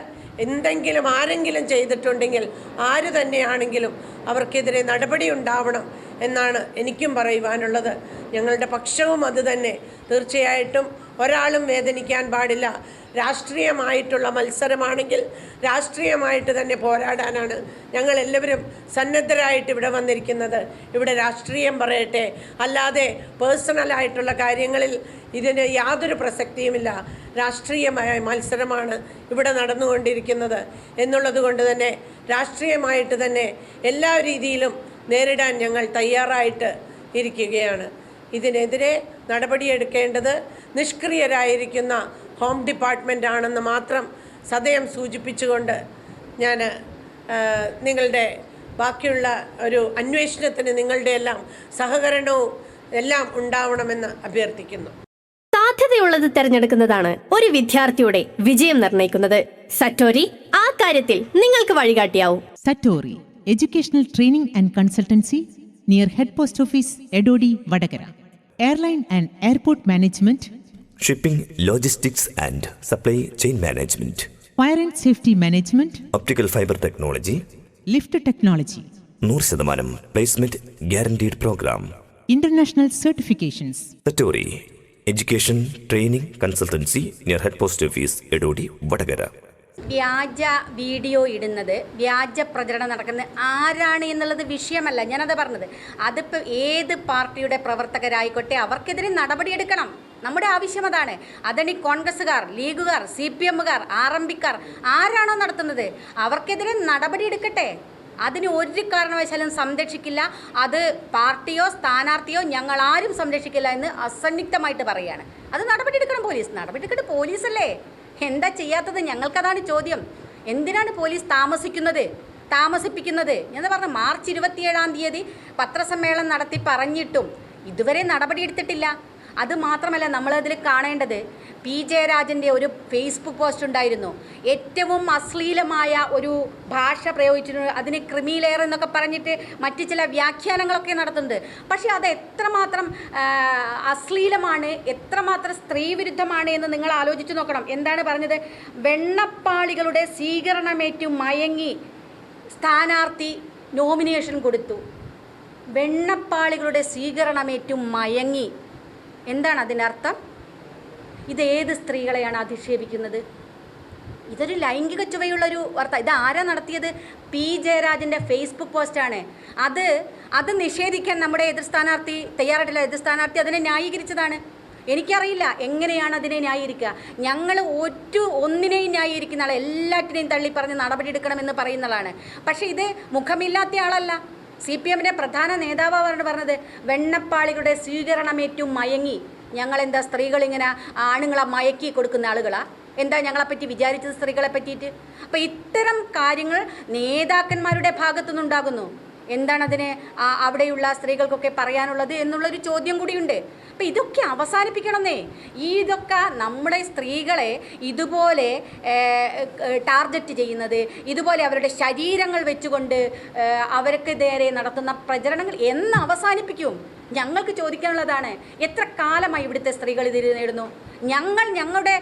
എന്തെങ്കിലും ആരെങ്കിലും ചെയ്തിട്ടുണ്ടെങ്കിൽ, ആര് തന്നെയാണെങ്കിലും അവർക്കെതിരെ നടപടി ഉണ്ടാവണം എന്നാണ് എനിക്കും പറയുവാനുള്ളത്. ഞങ്ങളുടെ പക്ഷവും അത് തന്നെ. തീർച്ചയായിട്ടും ഒരാളും വേദനിക്കാൻ പാടില്ല. രാഷ്ട്രീയമായിട്ടുള്ള മത്സരമാണെങ്കിൽ രാഷ്ട്രീയമായിട്ട് തന്നെ പോരാടാനാണ് ഞങ്ങളെല്ലാവരും സന്നദ്ധരായിട്ട് ഇവിടെ വന്നിരിക്കുന്നത്. ഇവിടെ രാഷ്ട്രീയം പറയട്ടെ, അല്ലാതെ പേഴ്സണലായിട്ടുള്ള കാര്യങ്ങളിൽ ഇതിന് യാതൊരു പ്രസക്തിയുമില്ല. രാഷ്ട്രീയമായ മത്സരമാണ് ഇവിടെ നടന്നുകൊണ്ടിരിക്കുന്നത് എന്നുള്ളത് കൊണ്ട് തന്നെ രാഷ്ട്രീയമായിട്ട് തന്നെ എല്ലാ രീതിയിലും നേരിടാൻ ഞങ്ങൾ തയ്യാറായിട്ട് ഇരിക്കുകയാണ്. ഇതിനെതിരെ നടപടിയെടുക്കേണ്ടത് നിഷ്ക്രിയരായിരിക്കുന്ന ഹോം ഡിപ്പാർട്ട്മെൻ്റ് ആണെന്ന് മാത്രം സദയം സൂചിപ്പിച്ചുകൊണ്ട് ഞാൻ നിങ്ങളുടെ ബാക്കിയുള്ള ഒരു അന്വേഷണത്തിന് നിങ്ങളുടെ എല്ലാം സഹകരണവും എല്ലാം ഉണ്ടാവണമെന്ന് അഭ്യർത്ഥിക്കുന്നു. സാധ്യതയുള്ളത് തിരഞ്ഞെടുക്കുന്നതാണ് ഒരു വിദ്യാർത്ഥിയുടെ വിജയം നിർണ്ണയിക്കുന്നത്. സറ്റോരി ആ കാര്യത്തിൽ നിങ്ങൾക്ക് വഴികാട്ടിയാവും. Satori educational training and consultancy near head post office Edodi Vadakara. Airline and airport management, shipping, logistics and supply chain management, fire and safety management, optical fibre technology, lift technology, 100% placement guaranteed programme, international certifications. Satori education training consultancy near head post office Edodi Vadakara. വ്യാജ video ഇടുന്നത്, വ്യാജ പ്രചരണം നടക്കുന്നത് ആരാണ് എന്നുള്ളത് വിഷയമല്ല. ഞാനത് പറഞ്ഞത്, അതിപ്പോൾ ഏത് പാർട്ടിയുടെ പ്രവർത്തകരായിക്കോട്ടെ അവർക്കെതിരെ നടപടിയെടുക്കണം. നമ്മുടെ ആവശ്യം അതാണ്. അതനി കോൺഗ്രസ്സുകാർ, ലീഗുകാർ, CPM-കാർ, RMP-ക്കാർ ആരാണോ നടത്തുന്നത് അവർക്കെതിരെ നടപടിയെടുക്കട്ടെ. അതിന് ഒരു കാരണവശാലും സംരക്ഷിക്കില്ല. അത് പാർട്ടിയോ സ്ഥാനാർത്ഥിയോ ഞങ്ങളാരും സംരക്ഷിക്കില്ല എന്ന് അസന്നിഗ്ധമായിട്ട് പറയുകയാണ്. അത് നടപടിയെടുക്കണം പോലീസ്. നടപടിയെടുക്കട്ടെ, പോലീസല്ലേ. എന്താ ചെയ്യാത്തത്? ഞങ്ങൾക്കതാണ് ചോദ്യം. എന്തിനാണ് പോലീസ് താമസിപ്പിക്കുന്നത്? ഞാൻ പറഞ്ഞു, മാർച്ച് 27 പത്രസമ്മേളനം നടത്തി പറഞ്ഞിട്ടും ഇതുവരെ നടപടിയെടുത്തിട്ടില്ല. അതുമാത്രമല്ല, നമ്മളതിൽ കാണേണ്ടത് P. ജയരാജൻ്റെ ഒരു ഫേസ്ബുക്ക് പോസ്റ്റ് ഉണ്ടായിരുന്നു. ഏറ്റവും അശ്ലീലമായ ഒരു ഭാഷ പ്രയോഗിച്ചിട്ടുണ്ട്. അതിന് ക്രിമി ലെയർ എന്നൊക്കെ പറഞ്ഞിട്ട് മറ്റ് ചില വ്യാഖ്യാനങ്ങളൊക്കെ നടത്തുന്നുണ്ട്. പക്ഷേ അത് എത്രമാത്രം അശ്ലീലമാണ്, എത്രമാത്രം സ്ത്രീവിരുദ്ധമാണ് എന്ന് നിങ്ങൾ ആലോചിച്ച് നോക്കണം. എന്താണ് പറഞ്ഞത്? വെണ്ണപ്പാളികളുടെ സ്വീകരണമേറ്റു മയങ്ങി സ്ഥാനാർത്ഥി നോമിനേഷൻ കൊടുത്തു. വെണ്ണപ്പാളികളുടെ സ്വീകരണമേറ്റു മയങ്ങി. എന്താണ് അതിനർത്ഥം? ഇതേത് സ്ത്രീകളെയാണ് അധിക്ഷേപിക്കുന്നത്? ഇതൊരു ലൈംഗിക ചുവയുള്ളൊരു വാർത്ത. ഇത് ആരാ നടത്തിയത്? പി ജയരാജൻ്റെ ഫേസ്ബുക്ക് പോസ്റ്റാണ്. അത് നിഷേധിക്കാൻ നമ്മുടെ എതിർ സ്ഥാനാർത്ഥി തയ്യാറായിട്ടില്ല. എതിർ സ്ഥാനാർത്ഥി അതിനെ ന്യായീകരിച്ചതാണ്. എനിക്കറിയില്ല എങ്ങനെയാണ് അതിനെ ന്യായീകരിക്കുക. ഞങ്ങൾ ഒന്നിനെയും ന്യായീകരിക്കുന്ന ആളെ, എല്ലാറ്റിനെയും തള്ളിപ്പറഞ്ഞ് നടപടിയെടുക്കണമെന്ന് പറയുന്ന ആളാണ്. പക്ഷേ ഇത് മുഖമില്ലാത്ത ആളല്ല. CPM-ന്റെ പ്രധാന നേതാവാണ് പറഞ്ഞത് വെണ്ണപ്പാളികളുടെ സ്വീകരണമേറ്റു മയങ്ങി. ഞങ്ങളെന്താ സ്ത്രീകളിങ്ങനെ ആണുങ്ങളെ മയക്കി കൊടുക്കുന്ന ആളുകളാ? എന്താ ഞങ്ങളെപ്പറ്റി വിചാരിച്ചത് സ്ത്രീകളെ പറ്റിയിട്ട്? അപ്പോൾ ഇത്തരം കാര്യങ്ങൾ നേതാക്കന്മാരുടെ ഭാഗത്തുനിന്നുണ്ടാകുന്നു. എന്താണതിന് അവിടെയുള്ള സ്ത്രീകൾക്കൊക്കെ പറയാനുള്ളത് എന്നുള്ളൊരു ചോദ്യം കൂടിയുണ്ട്. അപ്പോൾ ഇതൊക്കെ അവസാനിപ്പിക്കണമെന്നേ. ഇതൊക്കെ നമ്മുടെ സ്ത്രീകളെ ഇതുപോലെ ടാർഗറ്റ് ചെയ്യുന്നത്, ഇതുപോലെ അവരുടെ ശരീരങ്ങൾ വെച്ചുകൊണ്ട് അവർക്ക് നേരെ നടത്തുന്ന പ്രചരണങ്ങൾ എന്ന് അവസാനിപ്പിക്കും? ഞങ്ങൾക്ക് ചോദിക്കാനുള്ളതാണ്, എത്ര കാലമായി ഇവിടുത്തെ സ്ത്രീകൾ ഇത് നേടുന്നു? ഞങ്ങളുടെ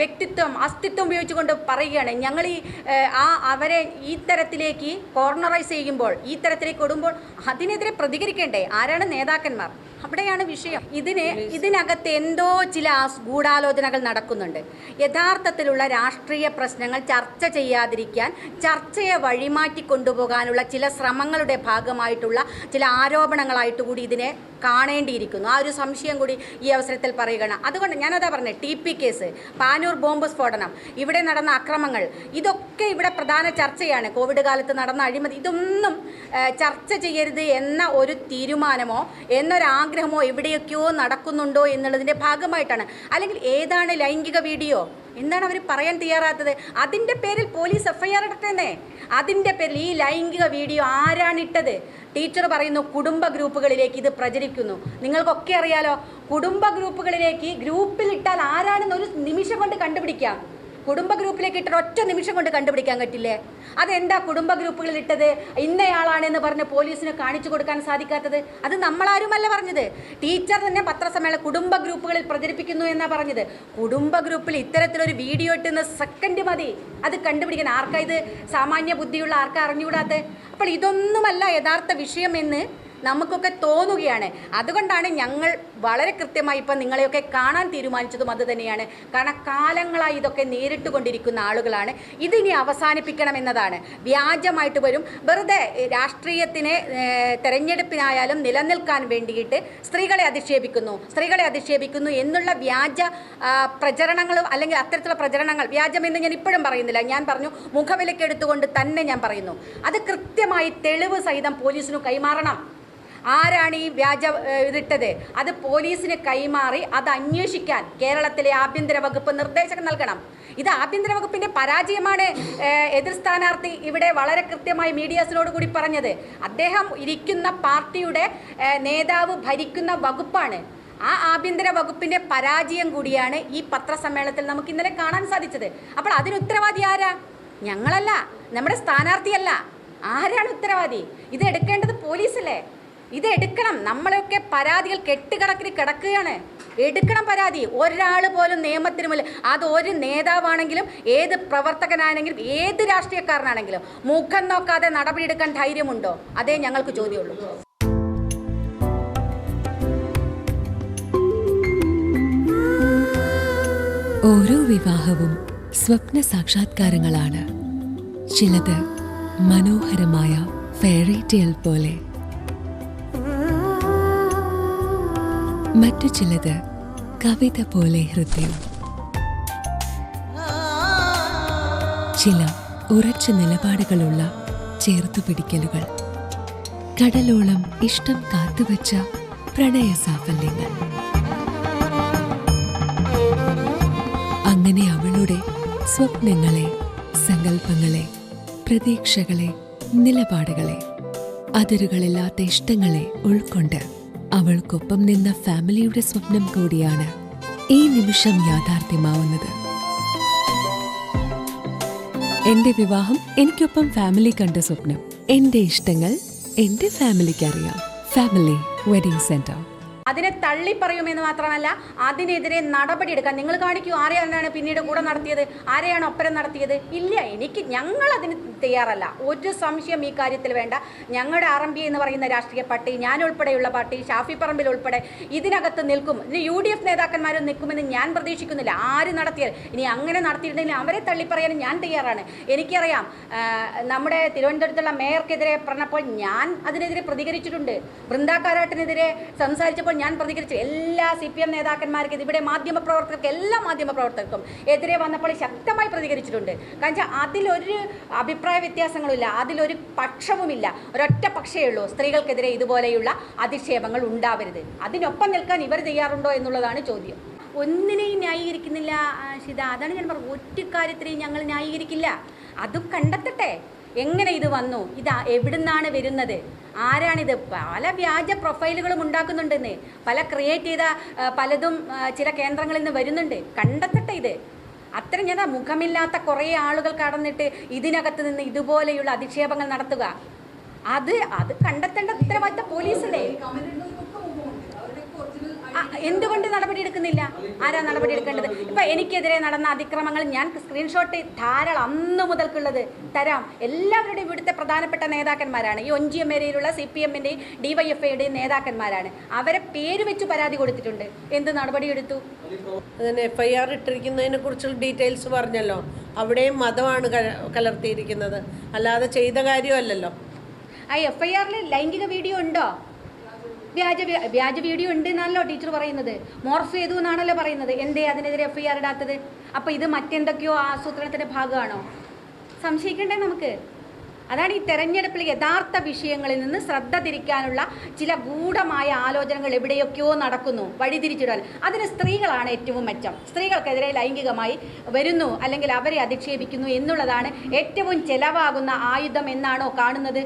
വ്യക്തിത്വം, അസ്തിത്വം ഉപയോഗിച്ചുകൊണ്ട് പറയുകയാണ്, ഞങ്ങൾ അവരെ ഈ തരത്തിലേക്ക് കോർണറൈസ് ചെയ്യുമ്പോൾ, ഈ തരത്തിലേക്ക് കൊടുമ്പോൾ അതിനെതിരെ പ്രതികരിക്കേണ്ടേ? ആരാണ് നേതാക്കന്മാർ? അവിടെയാണ് വിഷയം. ഇതിനകത്ത് എന്തോ ചില ഗൂഢാലോചനകൾ നടക്കുന്നുണ്ട്. യഥാർത്ഥത്തിലുള്ള രാഷ്ട്രീയ പ്രശ്നങ്ങൾ ചർച്ച ചെയ്യാതിരിക്കാൻ ചർച്ചയെ വഴിമാറ്റി കൊണ്ടുപോകാനുള്ള ചില ശ്രമങ്ങളുടെ ഭാഗമായിട്ടുള്ള ചില ആരോപണങ്ങളായിട്ട് കൂടി ഇതിനെ കാണേണ്ടിയിരിക്കുന്നു. ആ ഒരു സംശയം കൂടി ഈ അവസരത്തിൽ പറയുകയാണ്. അതുകൊണ്ട് ഞാനതാ പറഞ്ഞത്, TP കേസ്, പാനൂർ ബോംബ് സ്ഫോടനം, ഇവിടെ നടന്ന അക്രമങ്ങൾ, ഇതൊക്കെ ഇവിടെ പ്രധാന ചർച്ചയാണ്. കോവിഡ് കാലത്ത് നടന്ന അഴിമതി, ഇതൊന്നും ചർച്ച ചെയ്യരുത് എന്ന ഒരു തീരുമാനമോ എന്നൊരാഗ്രഹമോ എവിടെയൊക്കെയോ നടക്കുന്നുണ്ടോ എന്നുള്ളതിൻ്റെ ഭാഗമായിട്ടാണ്. അല്ലെങ്കിൽ ഏതാണ് ലൈംഗിക വീഡിയോ? എന്താണ് അവർ പറയാൻ തയ്യാറാത്തത്? അതിൻ്റെ പേരിൽ പോലീസ് FIR ഇടട്ടെന്നേ. അതിൻ്റെ പേരിൽ ഈ ലൈംഗിക വീഡിയോ ആരാണിട്ടത്? ടീച്ചർ പറയുന്നു കുടുംബ ഗ്രൂപ്പുകളിലേക്ക് ഇത് പ്രചരിക്കുന്നു. നിങ്ങൾക്കൊക്കെ അറിയാലോ, കുടുംബ ഗ്രൂപ്പുകളിലേക്ക് ഗ്രൂപ്പിൽ ഇട്ടാൽ ആരാണെന്ന് ഒരു നിമിഷം കൊണ്ട് കണ്ടുപിടിക്കാം. കുടുംബ ഗ്രൂപ്പിലേക്ക് ഇട്ട ഒറ്റ നിമിഷം കൊണ്ട് കണ്ടുപിടിക്കാൻ പറ്റില്ലേ? അതെന്താ കുടുംബ ഗ്രൂപ്പുകളിൽ ഇട്ടത് ഇന്നയാളാണെന്ന് പറഞ്ഞ് പോലീസിന് കാണിച്ചു കൊടുക്കാൻ സാധിക്കാത്തത്? അത് നമ്മളാരുമല്ല പറഞ്ഞത്. ടീച്ചർ തന്നെ പത്രസമ്മേളനം കുടുംബ ഗ്രൂപ്പുകളിൽ പ്രചരിപ്പിക്കുന്നു എന്നാണ് പറഞ്ഞത്. കുടുംബ ഗ്രൂപ്പിൽ ഇത്തരത്തിലൊരു വീഡിയോ ഇട്ടുന്ന സെക്കൻഡ് മതി അത് കണ്ടുപിടിക്കാൻ. ആർക്കാ ഇത് സാമാന്യ ബുദ്ധിയുള്ള ആർക്കാ അറിഞ്ഞുകൂടാത്ത? അപ്പോൾ ഇതൊന്നുമല്ല യഥാർത്ഥ വിഷയമെന്ന് നമുക്കൊക്കെ തോന്നുകയാണ്. അതുകൊണ്ടാണ് ഞങ്ങൾ വളരെ കൃത്യമായി ഇപ്പം നിങ്ങളെയൊക്കെ കാണാൻ തീരുമാനിച്ചതും അത് തന്നെയാണ്. കാരണം കാലങ്ങളായി ഇതൊക്കെ നേരിട്ട് കൊണ്ടിരിക്കുന്ന ആളുകളാണ്. ഇതിനി അവസാനിപ്പിക്കണമെന്നതാണ്. വ്യാജമായിട്ട് വരും, വെറുതെ രാഷ്ട്രീയത്തിന് തെരഞ്ഞെടുപ്പിനായാലും നിലനിൽക്കാൻ വേണ്ടിയിട്ട് സ്ത്രീകളെ അധിക്ഷേപിക്കുന്നു എന്നുള്ള വ്യാജ പ്രചരണങ്ങളും, അല്ലെങ്കിൽ അത്തരത്തിലുള്ള പ്രചരണങ്ങൾ വ്യാജമെന്ന് ഞാൻ ഇപ്പോഴും പറയുന്നില്ല. ഞാൻ പറഞ്ഞു മുഖവിലക്കെടുത്തുകൊണ്ട് തന്നെ ഞാൻ പറയുന്നു. അത് കൃത്യമായി തെളിവ് സഹിതം പോലീസിന് കൈമാറണം. ആരാണ് ഈ വ്യാജ ഇതിട്ടത്? അത് പോലീസിന് കൈമാറി അത് അന്വേഷിക്കാൻ കേരളത്തിലെ ആഭ്യന്തര വകുപ്പ് നിർദ്ദേശം നൽകണം. ഇത് ആഭ്യന്തര വകുപ്പിൻ്റെ പരാജയമാണ് എതിർ സ്ഥാനാർത്ഥി ഇവിടെ വളരെ കൃത്യമായി മീഡിയാസിനോട് കൂടി പറഞ്ഞത്. അദ്ദേഹം ഇരിക്കുന്ന പാർട്ടിയുടെ നേതാവ് ഭരിക്കുന്ന വകുപ്പാണ്. ആ ആഭ്യന്തര വകുപ്പിൻ്റെ പരാജയം കൂടിയാണ് ഈ പത്രസമ്മേളനത്തിൽ നമുക്ക് ഇന്നലെ കാണാൻ സാധിച്ചത്. അപ്പോൾ അതിന് ഉത്തരവാദി ആരാ? ഞങ്ങളല്ല, നമ്മുടെ സ്ഥാനാർത്ഥിയല്ല. ആരാണ് ഉത്തരവാദി? ഇത് എടുക്കേണ്ടത് പോലീസല്ലേ? ഇത് എടുക്കണം. നമ്മളൊക്കെ പരാതികൾ കെട്ടുകണക്കിന് കിടക്കുകയാണ്. എടുക്കണം പരാതി. ഒരാൾ പോലും നിയമത്തിന് മുന്നിൽ, അത് ഒരു നേതാവാണെങ്കിലും ഏത് പ്രവർത്തകനാണെങ്കിലും ഏത് രാഷ്ട്രീയക്കാരനാണെങ്കിലും മുഖം നോക്കാതെ നടപടിയെടുക്കാൻ ധൈര്യമുണ്ടോ? അതേ ഞങ്ങൾക്ക് ചോദ്യമുള്ളൂ. ഓരോ വിവാഹവും സ്വപ്ന സാക്ഷാത്കാരങ്ങളാണ്. ചിലത് മനോഹരമായ ഫെയറി ടെയിൽ പോലെ, മറ്റു ചിലത് കവിത പോലെ ഹൃദയം. ചില ഉറച്ച നിലപാടുകളുള്ള ചേർത്തുപിടിക്കലുകൾ, കടലോളം ഇഷ്ടം കാത്തുവച്ച പ്രണയ സാഫല്യങ്ങൾ. അങ്ങനെ അവളുടെ സ്വപ്നങ്ങളെ, സങ്കല്പങ്ങളെ, പ്രതീക്ഷകളെ, നിലപാടുകളെ, അതിരുകളില്ലാത്ത ഇഷ്ടങ്ങളെ ഉൾക്കൊണ്ട് അവൾക്കൊപ്പം നിന്ന ഫാമിലിയുടെ സ്വപ്നം കൂടിയാണ് ഈ നിമിഷം യാഥാർത്ഥ്യമാവുന്നത്. എന്റെ വിവാഹം എനിക്കൊപ്പം ഫാമിലി കണ്ട സ്വപ്നം. എന്റെ ഇഷ്ടങ്ങൾ എന്റെ ഫാമിലിക്ക് അറിയാം. ഫാമിലി വെഡിംഗ് സെന്റർ, അതിനെ തള്ളിപ്പറയുമെന്ന് മാത്രമല്ല അതിനെതിരെ നടപടിയെടുക്കാൻ നിങ്ങൾ കാണിക്കൂ. ആരെയാണ് പിന്നീട് കൂടെ നടത്തിയത്, ആരെയാണ് ഒപ്പരം നടത്തിയത്? ഇല്ല, ഞങ്ങൾ അതിന് തയ്യാറല്ല. ഒരു സംശയം ഈ കാര്യത്തിൽ വേണ്ട. ഞങ്ങളുടെ RMP എന്ന് പറയുന്ന രാഷ്ട്രീയ പാർട്ടി, ഞാൻ ഉൾപ്പെടെയുള്ള പാർട്ടി, ഷാഫി പറമ്പിൽ ഉൾപ്പെടെ ഇതിനകത്ത് നിൽക്കും. ഇതിന് UDF നേതാക്കന്മാരും നിൽക്കുമെന്ന് ഞാൻ പ്രതീക്ഷിക്കുന്നില്ല. ആര് നടത്തിയാൽ, ഇനി അങ്ങനെ നടത്തിയിട്ടുണ്ടെങ്കിൽ അവരെ തള്ളിപ്പറയാനും ഞാൻ തയ്യാറാണ്. എനിക്കറിയാം, നമ്മുടെ തിരുവനന്തപുരത്തുള്ള മേയർക്കെതിരെ പറഞ്ഞപ്പോൾ ഞാൻ അതിനെതിരെ പ്രതികരിച്ചിട്ടുണ്ട്. ബൃന്ദ കാരാട്ടിനെതിരെ സംസാരിച്ചപ്പോൾ ഞാൻ പ്രതികരിച്ചു. എല്ലാ CPM നേതാക്കന്മാർക്കും, ഇവിടെ മാധ്യമപ്രവർത്തകർക്ക്, എല്ലാ മാധ്യമപ്രവർത്തകർക്കും എതിരെ വന്നപ്പോൾ ശക്തമായി പ്രതികരിച്ചിട്ടുണ്ട്. കാരണം അതിലൊരു അഭിപ്രായ വ്യത്യാസങ്ങളുമില്ല, അതിലൊരു പക്ഷവുമില്ല. ഒരൊറ്റ പക്ഷേ ഉള്ളൂ, സ്ത്രീകൾക്കെതിരെ ഇതുപോലെയുള്ള അധിക്ഷേപങ്ങൾ ഉണ്ടാവരുത്. അതിനൊപ്പം നിൽക്കാൻ ഇവർ തയ്യാറുണ്ടോ എന്നുള്ളതാണ് ചോദ്യം. ഒന്നിനെയും ന്യായീകരിക്കുന്നില്ല ഷിത. അതാണ് ഞാൻ പറഞ്ഞത്, ഒറ്റ കാര്യത്തിനെയും ഞങ്ങൾ ന്യായീകരിക്കില്ല. അതും കണ്ടെത്തട്ടെ, എങ്ങനെ ഇത് വന്നു, എവിടുന്നാണ് വരുന്നത്, ആരാണിത്. പല വ്യാജ പ്രൊഫൈലുകളും ഉണ്ടാക്കുന്നുണ്ടെന്ന്, പല ക്രിയേറ്റ് ചെയ്ത പലതും ചില കേന്ദ്രങ്ങളിൽ നിന്ന് വരുന്നുണ്ട്. കണ്ടെത്തട്ടെ ഇത്. അത്രയും ഞാൻ മുഖമില്ലാത്ത കുറേ ആളുകൾ കടന്നിട്ട് ഇതിനകത്ത് നിന്ന് ഇതുപോലെയുള്ള അധിക്ഷേപങ്ങൾ നടത്തുക, അത് കണ്ടെത്തേണ്ട ഉത്തരവാദിത്ത പോലീസല്ലേ. എന്തുകൊണ്ട് നടപടിയെടുക്കുന്നില്ല? ആരാ നടപടിയെടുക്കേണ്ടത്? ഇപ്പം എനിക്കെതിരെ നടന്ന അതിക്രമങ്ങൾ ഞാൻ സ്ക്രീൻഷോട്ട് ധാരാളം അന്ന് മുതൽക്കുള്ളത് തരാം. എല്ലാവരുടെയും ഇവിടുത്തെ പ്രധാനപ്പെട്ട നേതാക്കന്മാരാണ്. ഈ ഒഞ്ചിയം ഏരിയയിലുള്ള CPM-ൻ്റെയും DYFI-യുടെയും നേതാക്കന്മാരാണ്. അവരെ പേര് വെച്ച് പരാതി കൊടുത്തിട്ടുണ്ട്. എന്ത് നടപടിയെടുത്തു? അതിന് FIR ഇട്ടിരിക്കുന്നതിനെ കുറിച്ചുള്ള ഡീറ്റെയിൽസ് പറഞ്ഞല്ലോ. അവിടെയും മതമാണ് കലർത്തിയിരിക്കുന്നത്, അല്ലാതെ ചെയ്ത കാര്യമല്ലല്ലോ. ആ FIR-ൽ ലൈംഗിക വീഡിയോ ഉണ്ടോ? വ്യാജ വീഡിയോ ഉണ്ട് എന്നാണല്ലോ ടീച്ചർ പറയുന്നത്. മോർഫ് ചെയ്തു എന്നാണല്ലോ പറയുന്നത്. എന്തേ അതിനെതിരെ FIR ഇടാത്തത്? അപ്പോൾ ഇത് മറ്റെന്തൊക്കെയോ ആസൂത്രണത്തിൻ്റെ ഭാഗമാണോ? സംശയിക്കണ്ടേ നമുക്ക്? അതാണ് ഈ തെരഞ്ഞെടുപ്പിൽ യഥാർത്ഥ വിഷയങ്ങളിൽ നിന്ന് ശ്രദ്ധ തിരിക്കാനുള്ള ചില ഗൂഢമായ ആലോചനകൾ എവിടെയൊക്കെയോ നടക്കുന്നു, വഴിതിരിച്ചിടാൻ. അതിന് സ്ത്രീകളാണ് ഏറ്റവും മെച്ചം. സ്ത്രീകൾക്കെതിരെ ലൈംഗികമായി വരുന്നു അല്ലെങ്കിൽ അവരെ അധിക്ഷേപിക്കുന്നു എന്നുള്ളതാണ് ഏറ്റവും ചെലവാകുന്ന ആയുധം എന്നാണോ കാണുന്നത്?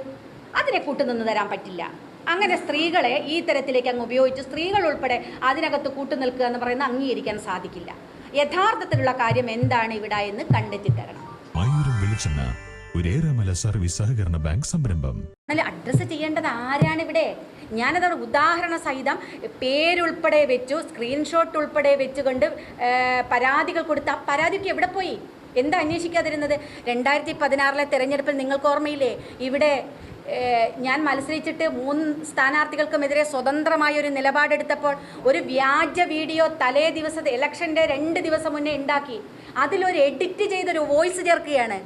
അതിനെ കൂട്ടുനിന്ന് തരാൻ പറ്റില്ല. അങ്ങനെ സ്ത്രീകളെ ഈ തരത്തിലേക്ക് അങ്ങ് ഉപയോഗിച്ച് സ്ത്രീകൾ ഉൾപ്പെടെ അതിനകത്ത് കൂട്ടുനിൽക്കുക എന്ന് പറയുന്നത് അംഗീകരിക്കാൻ സാധിക്കില്ല. യഥാർത്ഥത്തിലുള്ള കാര്യം എന്താണ് ഇവിടെ എന്ന് കണ്ടെത്തി തരണം. സർവീസ് സഹകരണ ബാങ്ക് സംരംഭം അഡ്രസ്സ് ചെയ്യേണ്ടത് ആരാണ് ഇവിടെ? ഞാനത് ഉദാഹരണ സഹിതം പേരുൾപ്പെടെ വെച്ചു, സ്ക്രീൻഷോട്ട് ഉൾപ്പെടെ വെച്ചുകൊണ്ട് പരാതികൾ കൊടുത്ത് ആ പരാതിക്ക് എവിടെ പോയി? എന്താ അന്വേഷിക്കാതിരുന്നത്? 2016 തെരഞ്ഞെടുപ്പിൽ നിങ്ങൾക്ക് ഓർമ്മയില്ലേ? ഇവിടെ ഞാൻ മത്സരിച്ചിട്ട് 3 സ്ഥാനാർത്ഥികൾക്കുമെതിരെ സ്വതന്ത്രമായൊരു നിലപാടെടുത്തപ്പോൾ ഒരു വ്യാജ വീഡിയോ തലേ ദിവസത്തെ ഇലക്ഷൻ്റെ 2 ദിവസം മുന്നേ ഉണ്ടാക്കി. അതിലൊരു എഡിറ്റ് ചെയ്തൊരു വോയിസ് ചേർക്കുകയാണ്.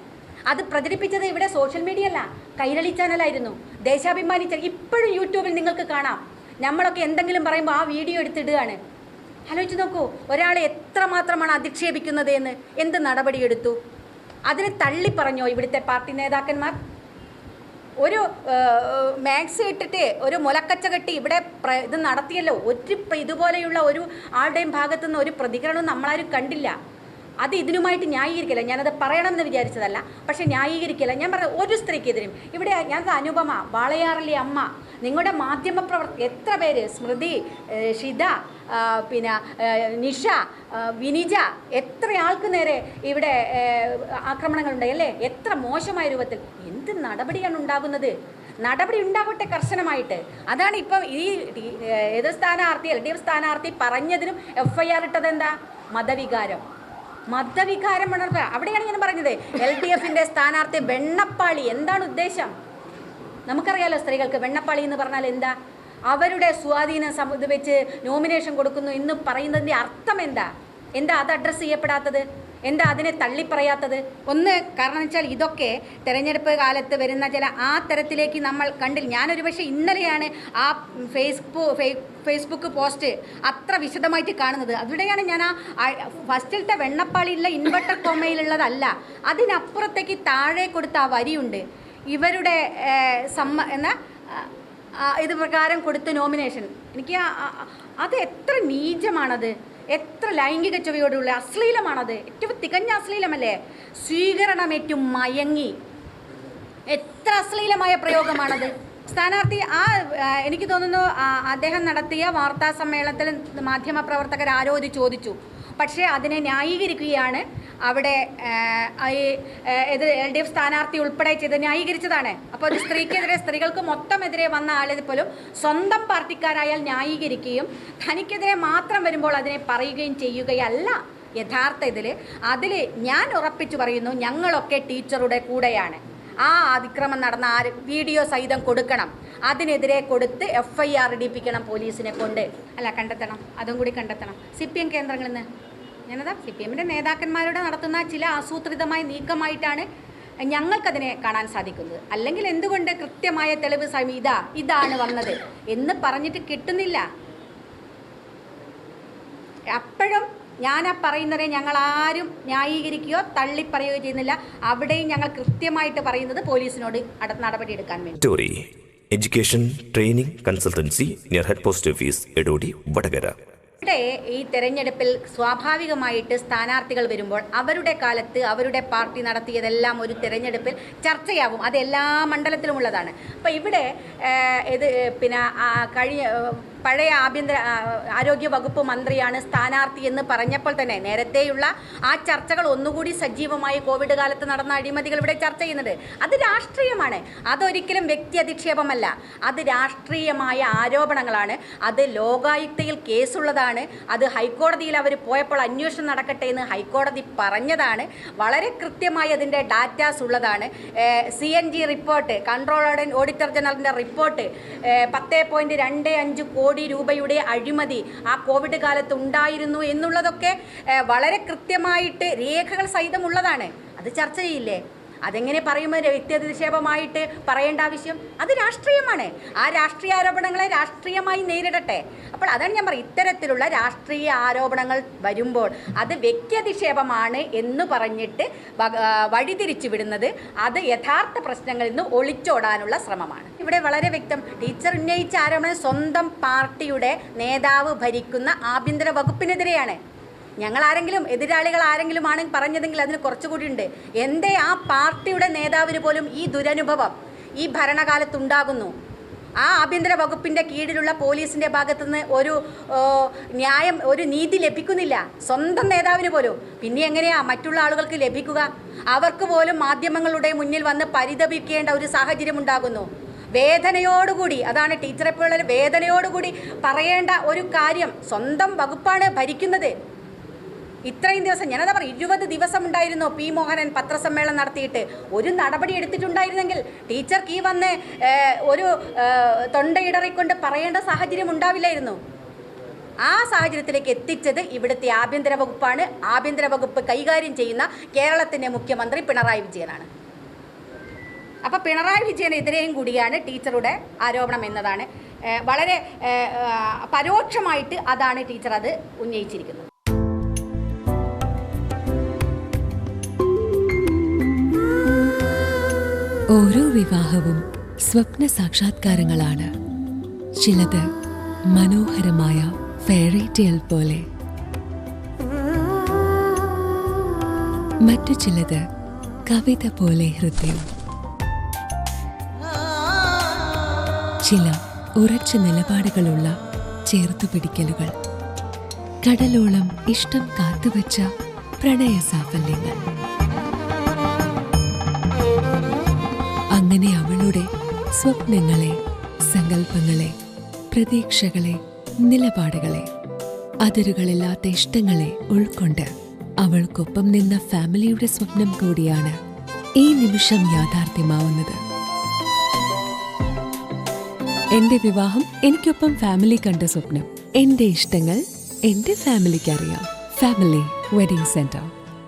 അത് പ്രചരിപ്പിച്ചത് ഇവിടെ സോഷ്യൽ മീഡിയ അല്ല, കൈരളി ചാനലായിരുന്നു, ദേശാഭിമാനി ചാനൽ. ഇപ്പോഴും യൂട്യൂബിൽ നിങ്ങൾക്ക് കാണാം. നമ്മളൊക്കെ എന്തെങ്കിലും പറയുമ്പോൾ ആ വീഡിയോ എടുത്തിടുകയാണ്. ആലോചിച്ച് നോക്കൂ, ഒരാളെ എത്രമാത്രമാണ് അധിക്ഷേപിക്കുന്നത് എന്ന്. എന്ത് നടപടിയെടുത്തു? അതിനെ തള്ളിപ്പറഞ്ഞോ ഇവിടുത്തെ പാർട്ടി നേതാക്കന്മാർ? ഒരു മാക്സ് ഇട്ടിട്ട് ഒരു മുലക്കച്ച കെട്ടി ഇവിടെ ഇത് നടത്തിയല്ലോ. ഇതുപോലെയുള്ള ഒരു ആളുടെയും ഭാഗത്തുനിന്ന് ഒരു പ്രതികരണവും നമ്മളാരും കണ്ടില്ല. അത് ഇതിനുമായിട്ട് ന്യായീകരിക്കില്ല. ഞാനത് പറയണമെന്ന് വിചാരിച്ചതല്ല, പക്ഷേ ന്യായീകരിക്കില്ല. ഞാൻ പറഞ്ഞ ഒരു സ്ത്രീക്കെതിരും ഇവിടെ ഞാനത് അനുപമ, വാളയാറിലെ അമ്മ, നിങ്ങളുടെ മാധ്യമപ്രവർത്തകർ എത്ര പേര്, സ്മൃതി, ഷിത, പിന്നെ നിഷ, വിനിജ, എത്ര ആൾക്ക് നേരെ ഇവിടെ ആക്രമണങ്ങളുണ്ടായി അല്ലേ? എത്ര മോശമായ രൂപത്തിൽ. എന്ത് നടപടിയാണ് ഉണ്ടാകുന്നത്? നടപടി ഉണ്ടാകട്ടെ കർശനമായിട്ട്. അതാണ് ഇപ്പം ഈ എതിർ സ്ഥാനാർത്ഥി LDF സ്ഥാനാർത്ഥി പറഞ്ഞതിനും FIR ഇട്ടത് എന്താ? മതവികാരം വളർത്തുക. അവിടെയാണ് ഞാൻ പറഞ്ഞത് LDF-ൻ്റെ സ്ഥാനാർത്ഥി വെണ്ണപ്പാളി. എന്താണ് ഉദ്ദേശം? നമുക്കറിയാലോ സ്ത്രീകൾക്ക് വെണ്ണപ്പാളി എന്ന് പറഞ്ഞാൽ എന്താ? അവരുടെ സ്വാധീനം ഇത് വെച്ച് നോമിനേഷൻ കൊടുക്കുന്നു എന്ന് പറയുന്നതിൻ്റെ അർത്ഥം എന്താ? അത് അഡ്രസ്സ് ചെയ്യപ്പെടാത്തത്? എന്താ അതിനെ തള്ളിപ്പറയാത്തത്? ഒന്ന് കാരണം വെച്ചാൽ ഇതൊക്കെ തെരഞ്ഞെടുപ്പ് കാലത്ത് വരുന്ന ചില ആ തരത്തിലേക്ക് നമ്മൾ കണ്ടില്ല. ഞാനൊരു പക്ഷേ ഇന്നലെയാണ് ആ ഫേസ്ബുക്ക് പോസ്റ്റ് അത്ര വിശദമായിട്ട് കാണുന്നത്. അവിടെയാണ് ഞാൻ ആ ഫസ്റ്റിലത്തെ വെണ്ണപ്പാളിയുള്ള ഇൻവെർട്ടർ കോമയിലുള്ളതല്ല, അതിനപ്പുറത്തേക്ക് താഴെ കൊടുത്ത ആ വരിയുണ്ട്. ഇവരുടെ ഇത് പ്രകാരം കൊടുത്ത നോമിനേഷൻ. എനിക്ക് അത് എത്ര നീചമാണത്, എത്ര ലൈംഗിക ചുവയോടുള്ള അശ്ലീലമാണത്. ഏറ്റവും തികഞ്ഞ അശ്ലീലമല്ലേ? സ്വീകരണമേറ്റു മയങ്ങി, എത്ര അശ്ലീലമായ പ്രയോഗമാണത്. സ്ഥാനാർത്ഥി എനിക്ക് തോന്നുന്നു അദ്ദേഹം നടത്തിയ വാർത്താ സമ്മേളനത്തിൽ മാധ്യമപ്രവർത്തകർ ആരോ ഇത് ചോദിച്ചു. പക്ഷേ അതിനെ ന്യായീകരിക്കുകയാണ് അവിടെ LDF സ്ഥാനാർത്ഥി ഉൾപ്പെടെ ചെയ്ത് ന്യായീകരിച്ചതാണ്. അപ്പോൾ ഒരു സ്ത്രീക്കെതിരെ, സ്ത്രീകൾക്ക് മൊത്തമെതിരെ വന്ന ആളിൽ പോലും സ്വന്തം പാർട്ടിക്കാരായാൽ ന്യായീകരിക്കുകയും തനിക്കെതിരെ മാത്രം വരുമ്പോൾ അതിനെ പറയുകയും ചെയ്യുകയല്ല യഥാർത്ഥത്തിൽ. അതിൽ ഞാൻ ഉറപ്പിച്ചു പറയുന്നു, ഞങ്ങളൊക്കെ ടീച്ചറുടെ കൂടെയാണ്. ആ അതിക്രമം നടന്ന വീഡിയോ സഹിതം കൊടുക്കണം, അതിനെതിരെ കൊടുത്ത് FIR ഇടിപ്പിക്കണം പോലീസിനെ കൊണ്ട്. അല്ല, കണ്ടെത്തണം, അതും കൂടി കണ്ടെത്തണം. CPM കേന്ദ്രങ്ങളിൽ നിന്ന് ഞാനതാ CPMൻ്റെ നേതാക്കന്മാരുടെ നടത്തുന്ന ചില ആസൂത്രിതമായ നീക്കമായിട്ടാണ് ഞങ്ങൾക്കതിനെ കാണാൻ സാധിക്കുന്നത്. അല്ലെങ്കിൽ എന്തുകൊണ്ട് കൃത്യമായ തെളിവ് ഇതാണ് വന്നത് എന്ന് പറഞ്ഞിട്ട് കിട്ടുന്നില്ല? അപ്പോഴും ഞാൻ ആ പറയുന്നവരെ ഞങ്ങൾ ആരും ന്യായീകരിക്കുകയോ തള്ളിപ്പറയുകയോ ചെയ്യുന്നില്ല. അവിടെയും ഞങ്ങൾ കൃത്യമായിട്ട് പറയുന്നത് പോലീസിനോട് നടപടിയെടുക്കാൻ വേണ്ടി. Education training consultancy near head post office Edodi Vadakara. ഇവിടെ ഈ തെരഞ്ഞെടുപ്പിൽ സ്വാഭാവികമായിട്ട് സ്ഥാനാർത്ഥികൾ വരുമ്പോൾ അവരുടെ കാലത്ത് അവരുടെ പാർട്ടി നടത്തിയതെല്ലാം ഒരു തെരഞ്ഞെടുപ്പിൽ ചർച്ചയാവും. അത് എല്ലാ മണ്ഡലത്തിലും ഉള്ളതാണ്. അപ്പോൾ ഇവിടെ പഴയ ആരോഗ്യ വകുപ്പ് മന്ത്രിയാണ് സ്ഥാനാർത്ഥി എന്ന് പറഞ്ഞപ്പോൾ തന്നെ നേരത്തെയുള്ള ആ ചർച്ചകൾ ഒന്നുകൂടി സജീവമായി കോവിഡ് കാലത്ത് നടന്ന അഴിമതികൾ ഇവിടെ ചർച്ച ചെയ്യുന്നുണ്ട്. അത് രാഷ്ട്രീയമാണ്, അതൊരിക്കലും വ്യക്തി അധിക്ഷേപമല്ല, അത് രാഷ്ട്രീയമായ ആരോപണങ്ങളാണ്. അത് ലോകായുക്തയിൽ കേസുള്ളതാണ്. അത് ഹൈക്കോടതിയിൽ അവർ പോയപ്പോൾ അന്വേഷണം നടക്കട്ടെ എന്ന് ഹൈക്കോടതി പറഞ്ഞതാണ്. വളരെ കൃത്യമായി അതിൻ്റെ ഡാറ്റാസ് ഉള്ളതാണ്. CNG report, controller and auditor ജനറലിൻ്റെ റിപ്പോർട്ട് 10.25 കോടി രൂപയുടെ അഴിമതി ആ കോവിഡ് കാലത്ത് ഉണ്ടായിരുന്നു എന്നുള്ളതൊക്കെ വളരെ കൃത്യമായിട്ട് രേഖകൾ സഹിതമുള്ളതാണ്. അത് ചർച്ച ചെയ്യില്ലേ? അതെങ്ങനെ പറയുമ്പോൾ വ്യക്തിയധിക്ഷേപമായിട്ട് പറയേണ്ട ആവശ്യം? അത് രാഷ്ട്രീയമാണ്. ആ രാഷ്ട്രീയ ആരോപണങ്ങളെ രാഷ്ട്രീയമായി നേരിടട്ടെ. അപ്പോൾ അതാണ് ഞാൻ പറയുന്നത്, ഇത്തരത്തിലുള്ള രാഷ്ട്രീയ ആരോപണങ്ങൾ വരുമ്പോൾ അത് വ്യക്തിയധിക്ഷേപമാണ് എന്ന് പറഞ്ഞിട്ട് വഴിതിരിച്ചു വിടുന്നത് അത് യഥാർത്ഥ പ്രശ്നങ്ങളിൽ നിന്ന് ഒളിച്ചോടാനുള്ള ശ്രമമാണ്. ഇവിടെ വളരെ വ്യക്തം, ടീച്ചർ ഉന്നയിച്ച ആരോപണം സ്വന്തം പാർട്ടിയുടെ നേതാവ് ഭരിക്കുന്ന ആഭ്യന്തര വകുപ്പിനെതിരെയാണ്. ഞങ്ങളാരെങ്കിലും എതിരാളികൾ ആരെങ്കിലും ആണ് പറഞ്ഞതെങ്കിൽ അതിന് കുറച്ചുകൂടി ഉണ്ട്. എന്തേ ആ പാർട്ടിയുടെ നേതാവിന് പോലും ഈ ദുരനുഭവം ഈ ഭരണകാലത്തുണ്ടാകുന്നു? ആ ആഭ്യന്തര വകുപ്പിൻ്റെ കീഴിലുള്ള പോലീസിൻ്റെ ഭാഗത്തുനിന്ന് ഒരു നീതി ലഭിക്കുന്നില്ല സ്വന്തം നേതാവിന് പോലും. പിന്നെ എങ്ങനെയാ മറ്റുള്ള ആളുകൾക്ക് ലഭിക്കുക? അവർക്ക് പോലും മാധ്യമങ്ങളുടെ മുന്നിൽ വന്ന് പരിതപിക്കേണ്ട ഒരു സാഹചര്യം ഉണ്ടാകുന്നു. വേദനയോടുകൂടി, അതാണ് ടീച്ചറെ പോലുള്ള വേദനയോടുകൂടി പറയേണ്ട ഒരു കാര്യം. സ്വന്തം വകുപ്പാണ് ഭരിക്കുന്നത്. ഇത്രയും ദിവസം ഞാനതാ പറയും, 20 ദിവസം ഉണ്ടായിരുന്നു P. മോഹനൻ പത്രസമ്മേളനം നടത്തിയിട്ട്. ഒരു നടപടി എടുത്തിട്ടുണ്ടായിരുന്നെങ്കിൽ ടീച്ചർക്ക് ഈ വന്ന് ഒരു തൊണ്ടയിടറിക്കൊണ്ട് പറയേണ്ട സാഹചര്യം ഉണ്ടാവില്ലായിരുന്നു. ആ സാഹചര്യത്തിലേക്ക് എത്തിച്ചത് ഇവിടുത്തെ ആഭ്യന്തര വകുപ്പാണ്. ആഭ്യന്തര വകുപ്പ് കൈകാര്യം ചെയ്യുന്ന കേരളത്തിൻ്റെ മുഖ്യമന്ത്രി പിണറായി വിജയനാണ്. അപ്പോൾ പിണറായി വിജയനെതിരെയും കൂടിയാണ് ടീച്ചറുടെ ആരോപണം എന്നതാണ് വളരെ പരോക്ഷമായിട്ട് അതാണ് ടീച്ചർ അത് ഉന്നയിച്ചിരിക്കുന്നത്. ഓരോ വിവാഹവും സ്വപ്ന സാക്ഷാത്കാരങ്ങളാണ്. ചിലത് മനോഹരമായ ഫെയറി ടെയിൽ പോലെ, മറ്റു ചിലത് കവിത പോലെ ഹൃദയം. ചില ഉറച്ച നിലപാടുകളുള്ള ചേർത്തുപിടിക്കലുകൾ, കടലോളം ഇഷ്ടം കാത്തുവച്ച പ്രണയ സാഫല്യങ്ങൾ. അങ്ങനെ അവളുടെ സ്വപ്നങ്ങളെ, സങ്കല്പങ്ങളെ, പ്രതീക്ഷകളെ, നിലപാടുകളെ, അതിരുകളില്ലാത്ത ഇഷ്ടങ്ങളെ ഉൾക്കൊണ്ട് അവൾക്കൊപ്പം നിന്ന ഫാമിലിയുടെ സ്വപ്നം കൂടിയാണ് ഈ നിമിഷം യാഥാർത്ഥ്യമാവുന്നത്. എന്റെ വിവാഹം എനിക്കൊപ്പം ഫാമിലി കണ്ട സ്വപ്നം. എന്റെ ഇഷ്ടങ്ങൾ എന്റെ ഫാമിലിക്ക് അറിയാം. Family wedding centre.